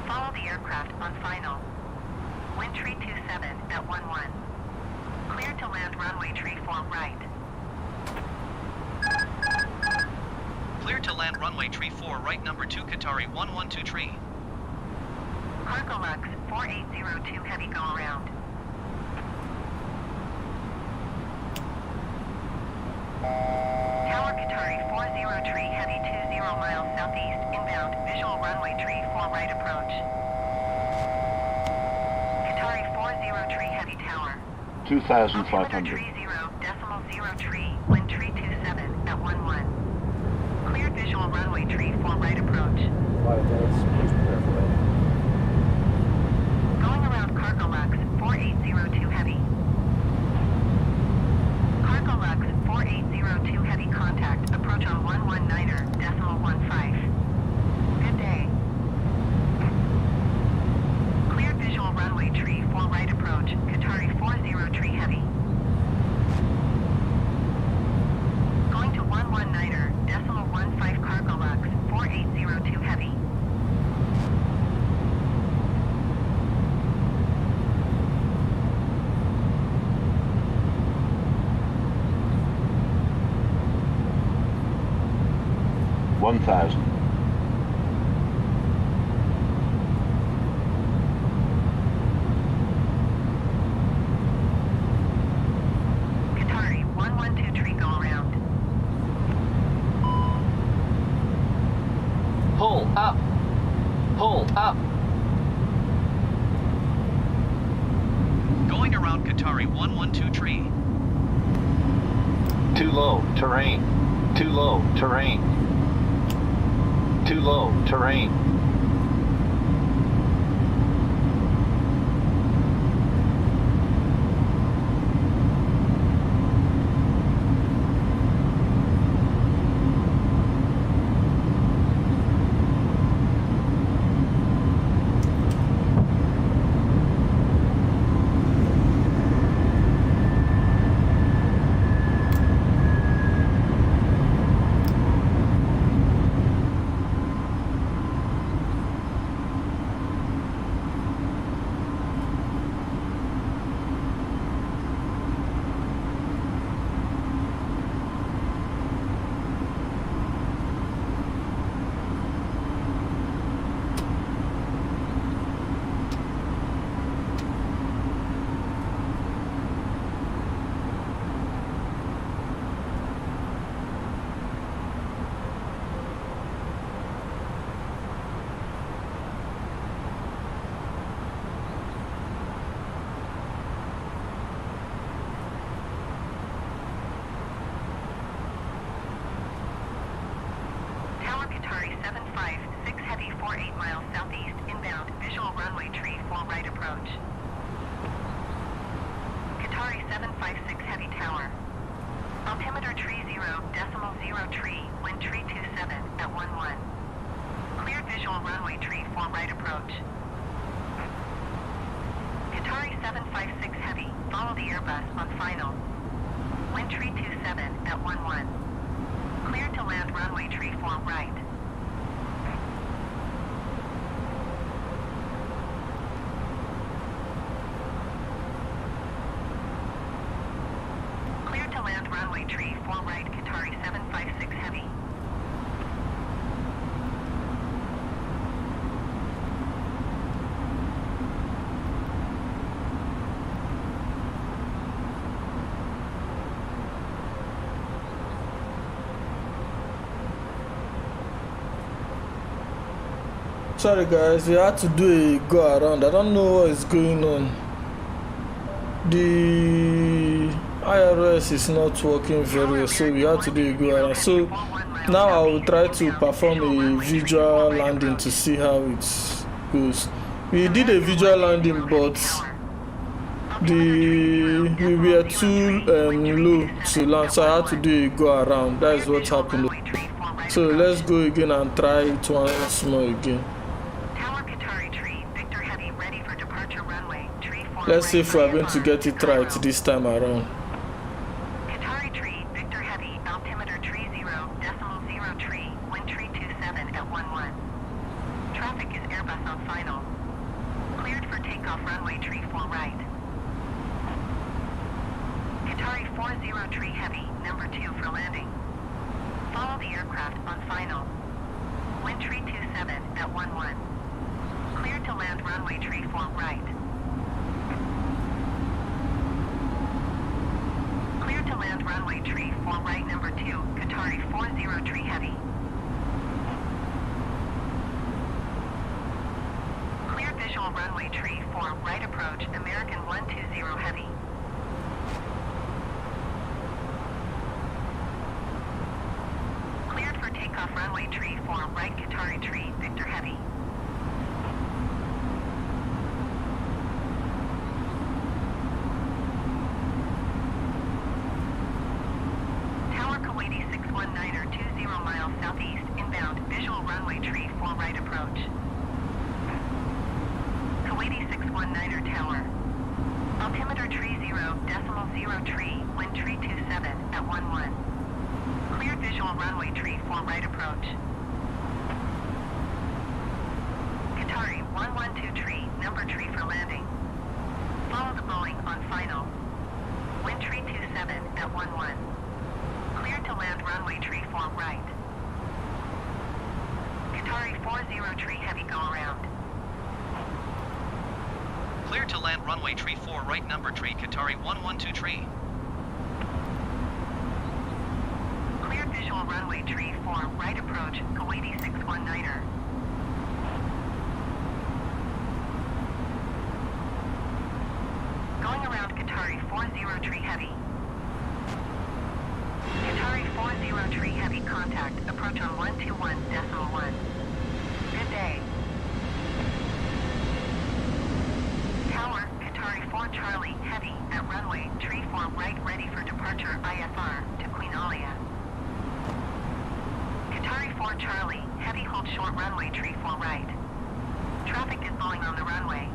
Follow the aircraft on final. Wind tree 27 at 11. Clear to land runway tree 4 right. Clear to land runway tree 4 right number 2 Qatari 112 tree. Cargo Lux 4802 heavy go around. Tower Qatari 40 tree heavy 20 miles southeast inbound visual runway tree 4 right approach. Qatari 40 tree heavy tower. 2,500. Tree 0.0 tree wind tree 27 at 11. Cleared visual runway tree 4 right approach. Flight attendants, please prepare for landing. Going around Cargo Lux 4802 heavy. Cargo Lux 4802 heavy contact. Approach on 119.15. Good day. Cleared visual runway tree 4 right approach. Qatari 40 tree heavy. Going to 119.15 Cargo Lux 4802 heavy. One thousand. Qatari 112 tree go around. Pull up. Pull up. Going around Qatari 112 tree. Too low terrain. Too low terrain. Too low terrain. Tower Qatari 756 heavy 48 miles southeast inbound visual runway tree 4 right approach. Qatari 756 heavy tower. Altimeter tree 0.0 tree wind tree 27 at 11. Cleared visual runway tree 4 right approach. Qatari 756 heavy, follow the Airbus on final. Wind tree 27 at 11. Cleared to land runway tree 4 right. runway tree 4 right, Qatari 756 heavy. Sorry guys, we had to do a go around. I don't know what is going on. The IRS is not working very well, so we had to do a go around. So now I will try to perform a visual landing to see how it goes. We did a visual landing, but we were too low to land, so I had to do a go around. That is what happened. So let's go again and try it once more again. Let's see if we are going to get it right this time around. Qatari tree, Victor Heavy, altimeter tree 0.0 tree, wind tree 27 at 11. Traffic is Airbus on final. Cleared for takeoff runway tree 4 right. Qatari 40 tree heavy, number 2 for landing. Follow the aircraft on final. Wind tree 27 at 11. Cleared to land runway tree 4 right. Clear to land runway tree 4 right, number 2, Qatari 40 tree heavy. Clear visual runway tree 4 right approach, American 120 heavy. Cleared for takeoff runway tree 4 right, Qatari tree, Victor heavy. Southeast, inbound, visual runway tree 4 right approach. Kuwaiti 619er tower. Altimeter tree 0.0 tree, wind tree 27 at 11. Cleared visual runway tree 4 right approach. Qatari 112 tree, number tree for landing. Follow the Boeing on final. Wind tree 27 at 11. Cleared to land runway tree 4 right. Qatari 40 tree heavy, go around. Clear to land runway tree 4 right, number tree, Qatari 112 tree. Cleared visual runway tree 4 right approach, Kuwaiti 619er. Going around Qatari 40 tree heavy. Qatari 40 tree heavy, contact, approach on 121.1. Good day. Tower, Qatari 4 Charlie, heavy, at runway, tree 4 right, ready for departure, IFR, to Queen Alia. Qatari 4 Charlie, heavy, hold short runway, tree 4 right. Traffic is blowing on the runway.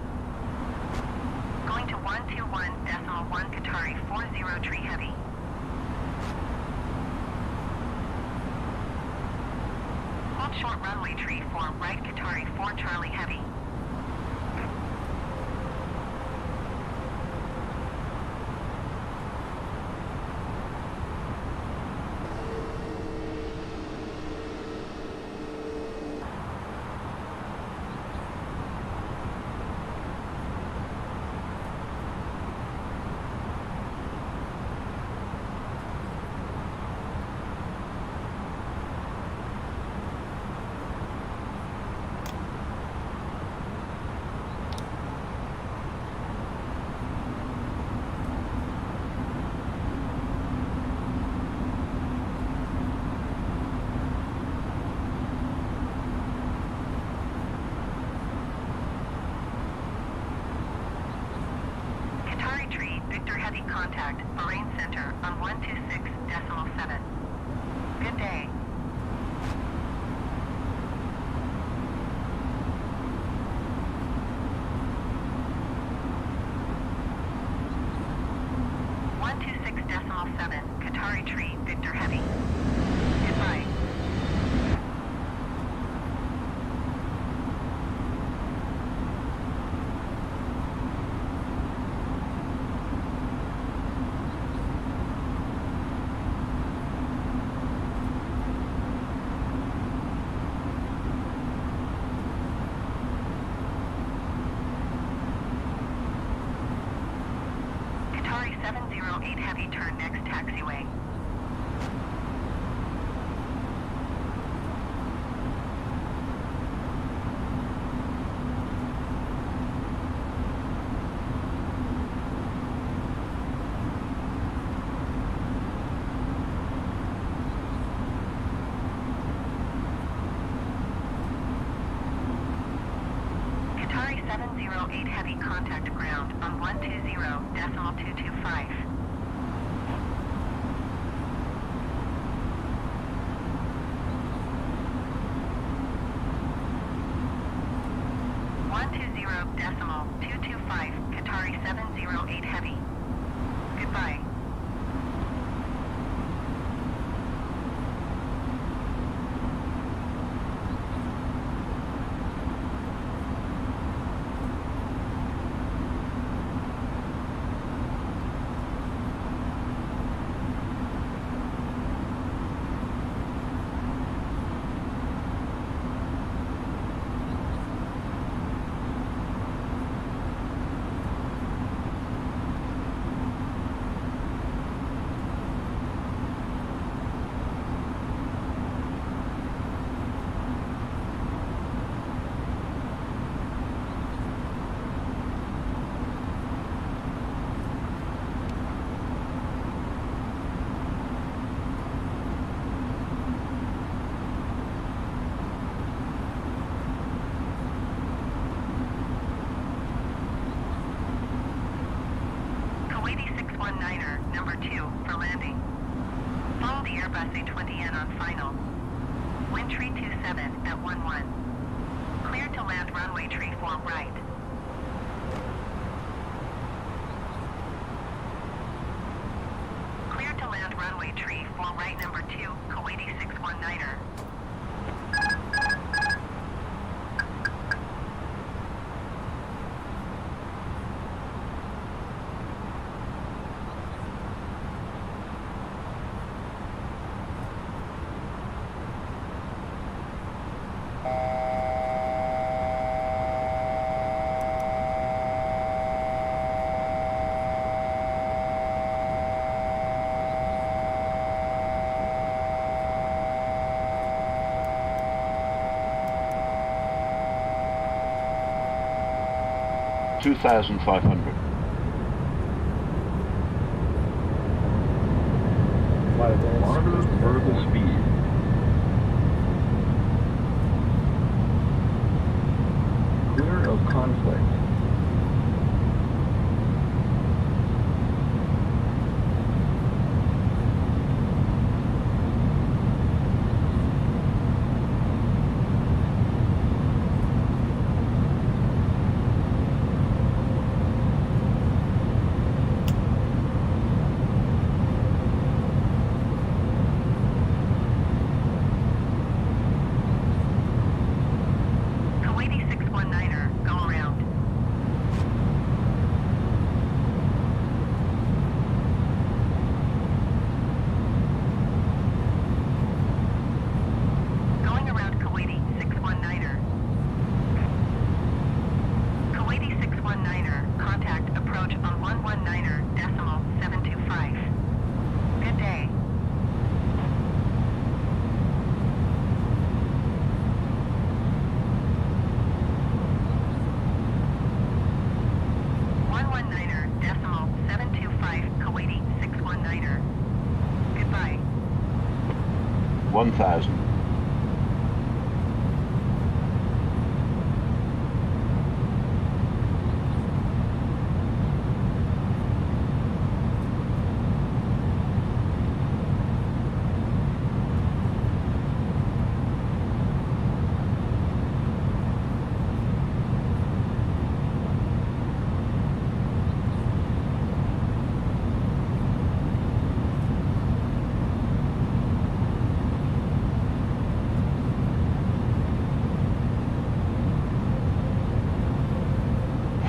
Going to 121.1, Qatari 40 tree heavy. Hold short runway tree 4 right, Qatari 4 Charlie heavy. Contact, Bahrain Center on 126.7. Good day. Qatari tree, Victor heavy. Goodbye. taxiway. Qatari 708 Heavy contact ground on 120.225. .225, Qatari 708 Heavy. Goodbye. Kuwaiti 619er, number 2, for landing. Follow the Airbus A20N on final. Wind tree 27 at 11. Clear to land runway tree 4 right. Clear to land runway tree 4 right, number 2, Kuwaiti 619er. $2,500. Marvelous vertical speed. Clear of conflict. Kuwaiti 619er, go around. Going around Kuwaiti 619er. Kuwaiti 619er, contact approach on 119er decimal 725. Good day. .119er decimal 725 Kuwaiti 619er. Goodbye. 1,000.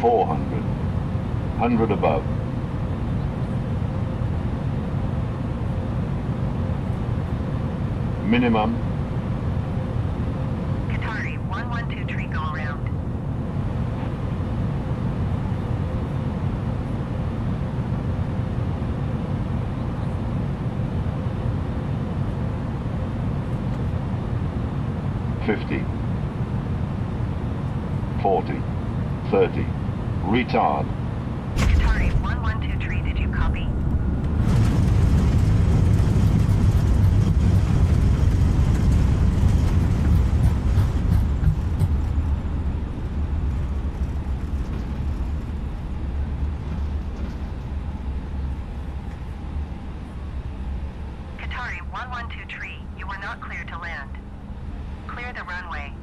$400. 100 above. Minimum. Qatari 112 tree, go around. 50, 40, 30, retard. Qatari 112 did you copy? Qatari 112 you were not cleared to land. Clear the runway.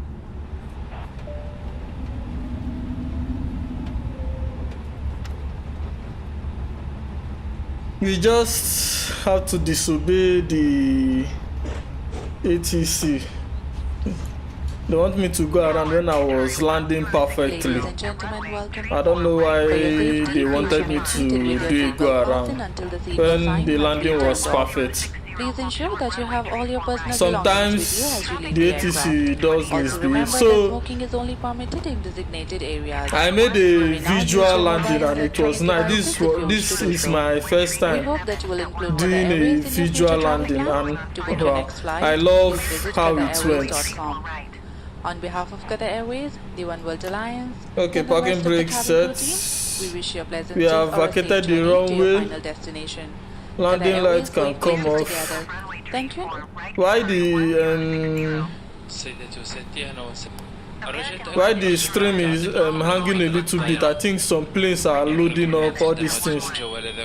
We just have to disobey the ATC. They want me to go around when I was landing perfectly. Ladies and gentlemen, welcome. I don't know why For your safety, they please wanted me remain to seated with your do a go seatbelt around button until the seatbelt when sign the has landing been was turned off. perfect. Please ensure that you have all your personal Sometimes belongings with you as you leave the the ATC aircraft. does Also misbehave. remember that So smoking is only permitted in designated areas. I made a Now use visual your landing mobile and it was electronic nice. devices if you wish This to do is so. my first We time hope that you will include doing Qatar a Airways in your future visual travel landing, plans. and To book your wow, next flight, I love please visit how it went. QatarAirways.com. On behalf of Qatar Airways, the One World Alliance, Okay, and the parking rest of the brake cabin crew set. team, we wish you a pleasant We have or a safe vacated the journey to your runway. final destination. Landing Qatar lights Airways can going come places off. together. Thank you. Why the سيدتي وسادتي أهلا وسهلا. رجعت why the stream is hanging a little bit? I think some planes are loading up all these things.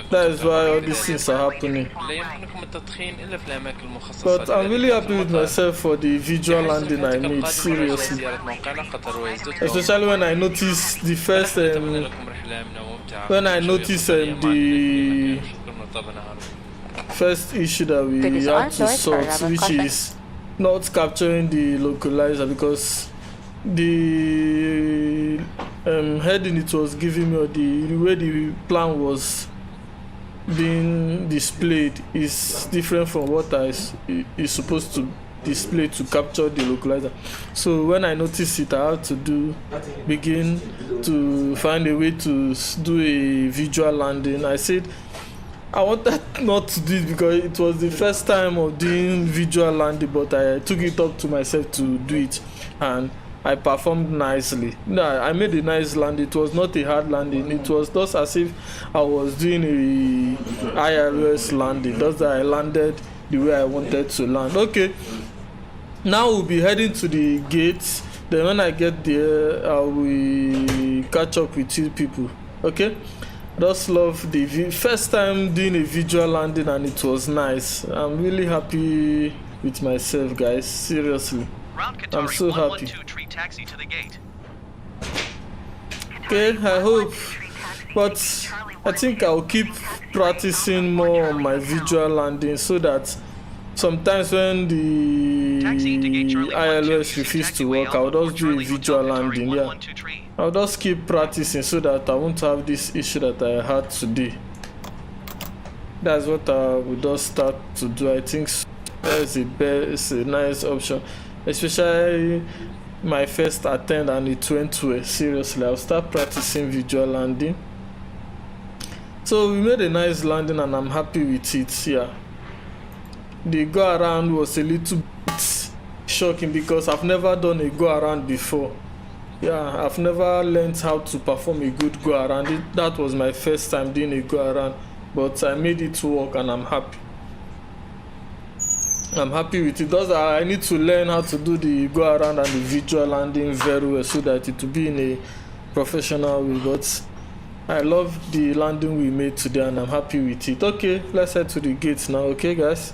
That is why all these things are happening. لا يمكنكم التدخين إلا في الأماكن المخصصة. But I'm really happy with myself for the visual landing I made, seriously. زيارة موقعنا قطرويز.com. Especially when I noticed the first when I noticed the first issue that we had to sort, which is not capturing the localizer, because the heading it was giving me, or the way the plan was being displayed is different from what is supposed to display to capture the localizer. So when I noticed it, I had to begin to find a way to do a visual landing. I said I wanted not to do it because it was the first time of doing visual landing, but I took it up to myself to do it, and I performed nicely. No, I made a nice landing. It was not a hard landing. It was just as if I was doing a IRS landing. Just that I landed the way I wanted to land. Okay, now we'll be heading to the gates. Then when I get there, I will catch up with you people. Okay, just love the first time doing a visual landing, and it was nice. I'm really happy with myself, guys. Seriously, I'm so happy. Taxi to the gate. Okay, I hope, but I think I'll keep practicing more on my visual landing, so that sometimes when the ILS refuses to work, I'll just do a visual landing. Yeah, I'll just keep practicing so that I won't have this issue that I had today. That's what I will just start to do. I think that's it's a nice option, especially my first attempt, and it went well. Seriously, I'll start practicing visual landing. So we made a nice landing, and I'm happy with it. Yeah, the go around was a little bit shocking because I've never done a go around before. Yeah, I've never learned how to perform a good go around. That was my first time doing a go around, but I made it work, and I'm happy. I'm happy with it. Thus, I need to learn how to do the go around and the visual landing very well, so that it will be in a professional way. But I love the landing we made today, and I'm happy with it. Okay, let's head to the gates now. Okay, guys.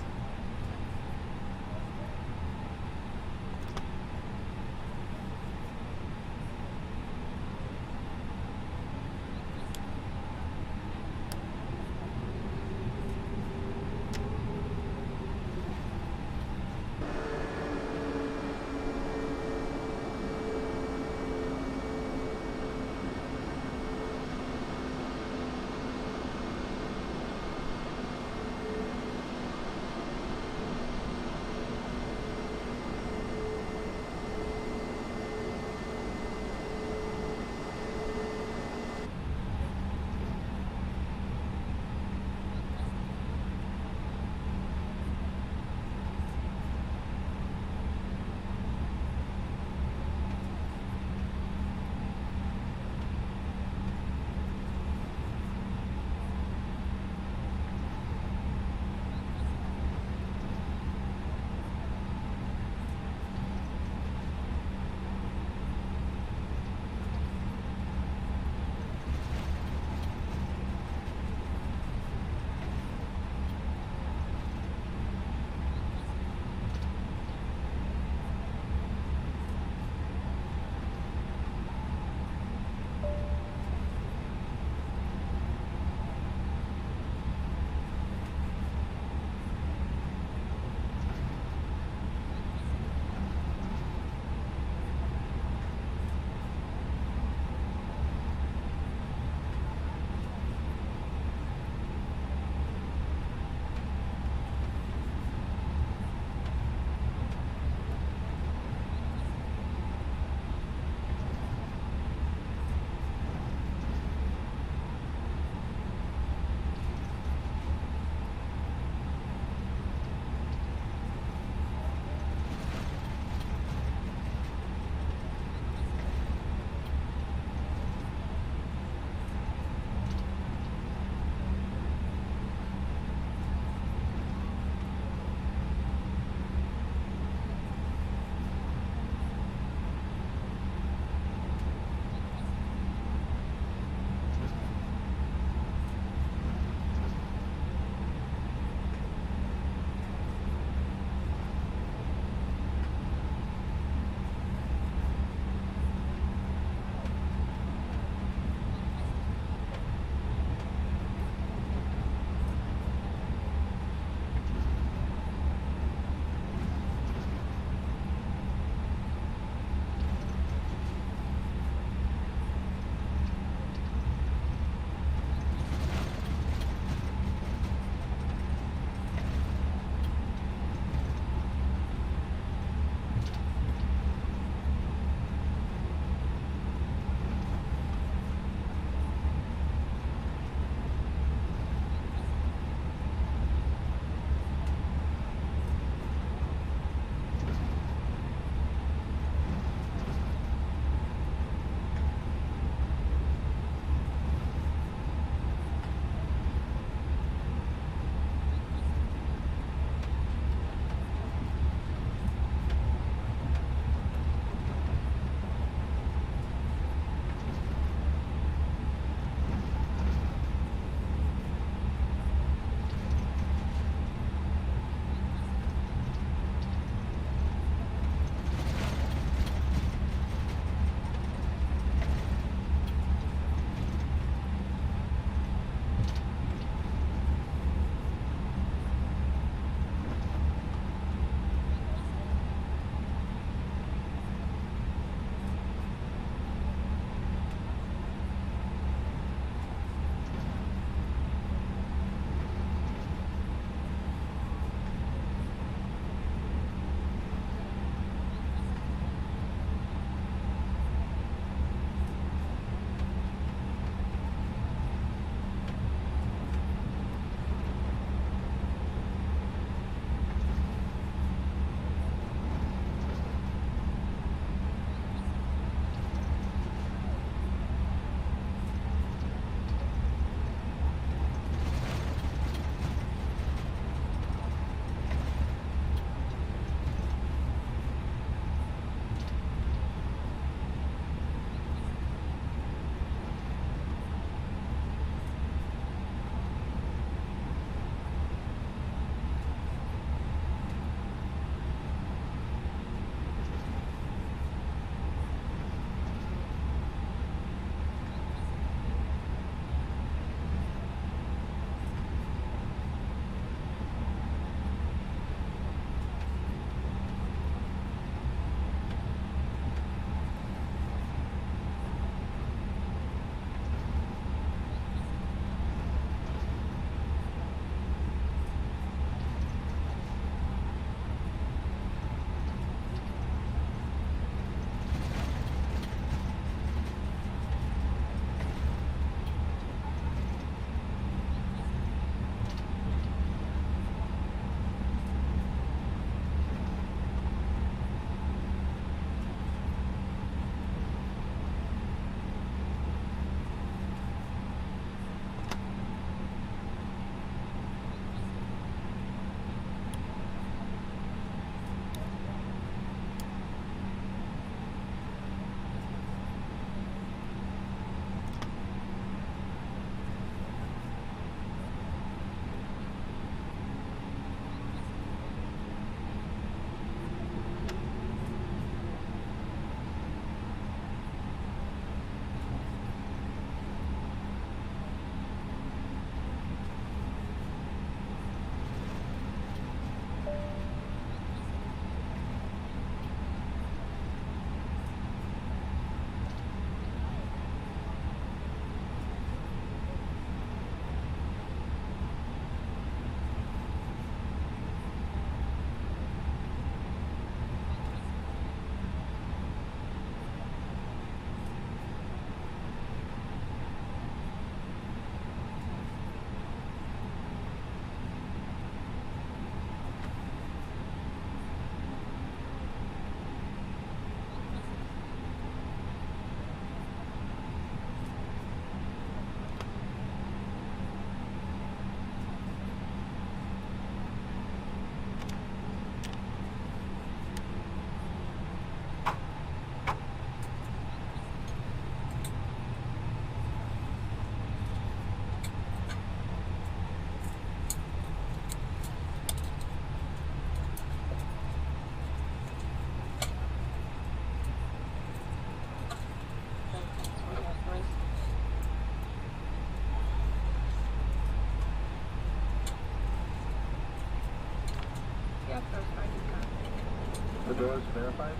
the doors verified?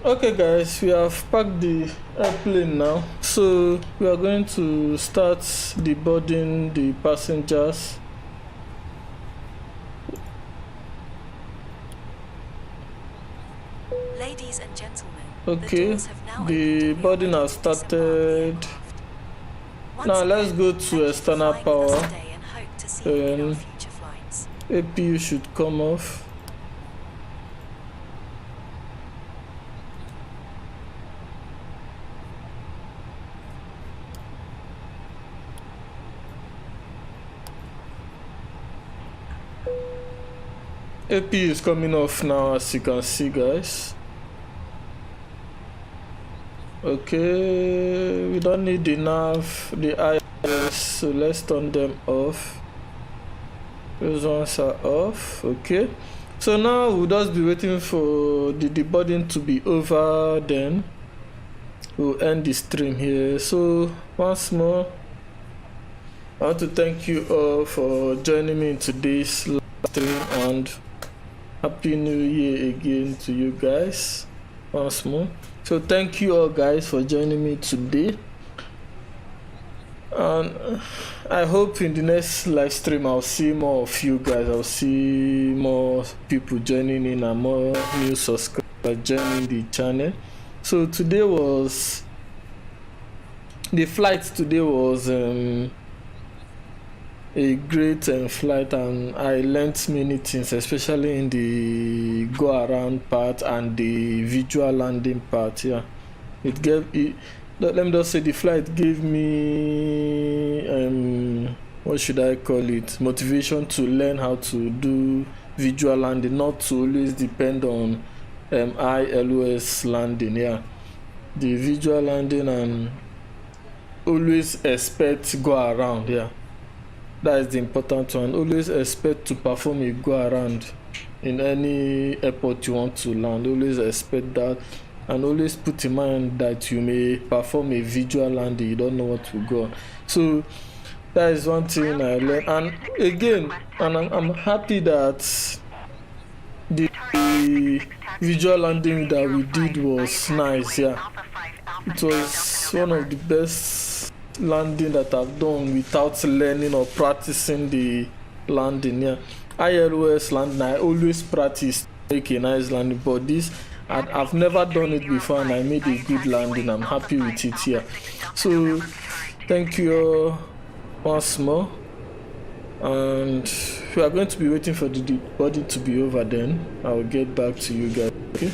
Okay guys, we have packed the airplane now, so we are going to start deboarding the passengers. Ladies and gentlemen, okay, the boarding has started. Now let's go to external power, and APU should come off. AP is coming off now, as you can see guys. Okay, we don't need the nav, the IS, so let's turn them off. Those ones are off. Okay, so now we'll just be waiting for the deboarding to be over, then we'll end the stream here. So once more, I want to thank you all for joining me in today's live stream, and Happy New Year again to you guys once more. So thank you all guys for joining me today, and I hope in the next live stream I'll see more of you guys. I'll see more people joining in and more new subscribers joining the channel. So today was the flight. Today was a great flight, and I learned many things, especially in the go around part and the visual landing part. Yeah, it gave it, let me just say, the flight gave me what should I call it, motivation to learn how to do visual landing, not to always depend on ILOS landing. Yeah, the visual landing, and always expect go around. Yeah, that is the important one. Always expect to perform a go around in any airport you want to land. Always expect that, and always put in mind that you may perform a visual landing. You don't know what to go on. So that is one thing I learned. And again, and I'm happy that the visual landing that we did was nice. Yeah, it was one of the best landing that I've done without learning or practicing the landing. Yeah, ILOS landing, I always practice to make a nice landing, but this I've never done it before, and I made a good landing. I'm happy with it here. So thank you all once more, and we are going to be waiting for the body to be over, then I'll get back to you guys. Okay.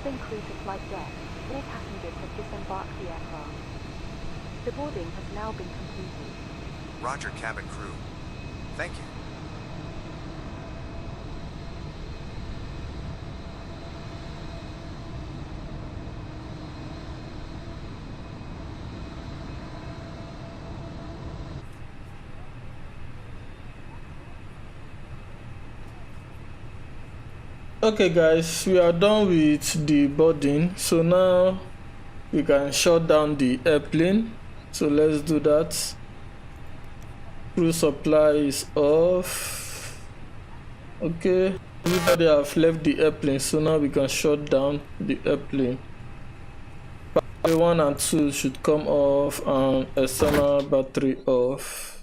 cabin crew to flight deck. All passengers have disembarked the aircraft. The boarding has now been completed. Roger, cabin crew. Thank you. Okay guys, we are done with the boarding, so now we can shut down the airplane. So let's do that. Crew supply is off. Okay, everybody have left the airplane, so now we can shut down the airplane. Battery 1 and 2 should come off and external battery off.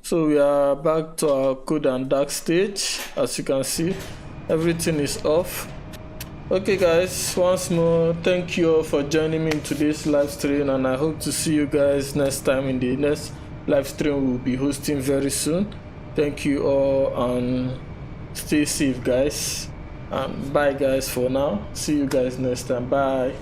So we are back to our cold and dark stage. As you can see, everything is off. Okay guys, once more, thank you all for joining me in today's live stream, and I hope to see you guys next time in the next live stream we'll be hosting very soon. Thank you all and stay safe guys, and bye guys for now. See you guys next time. Bye.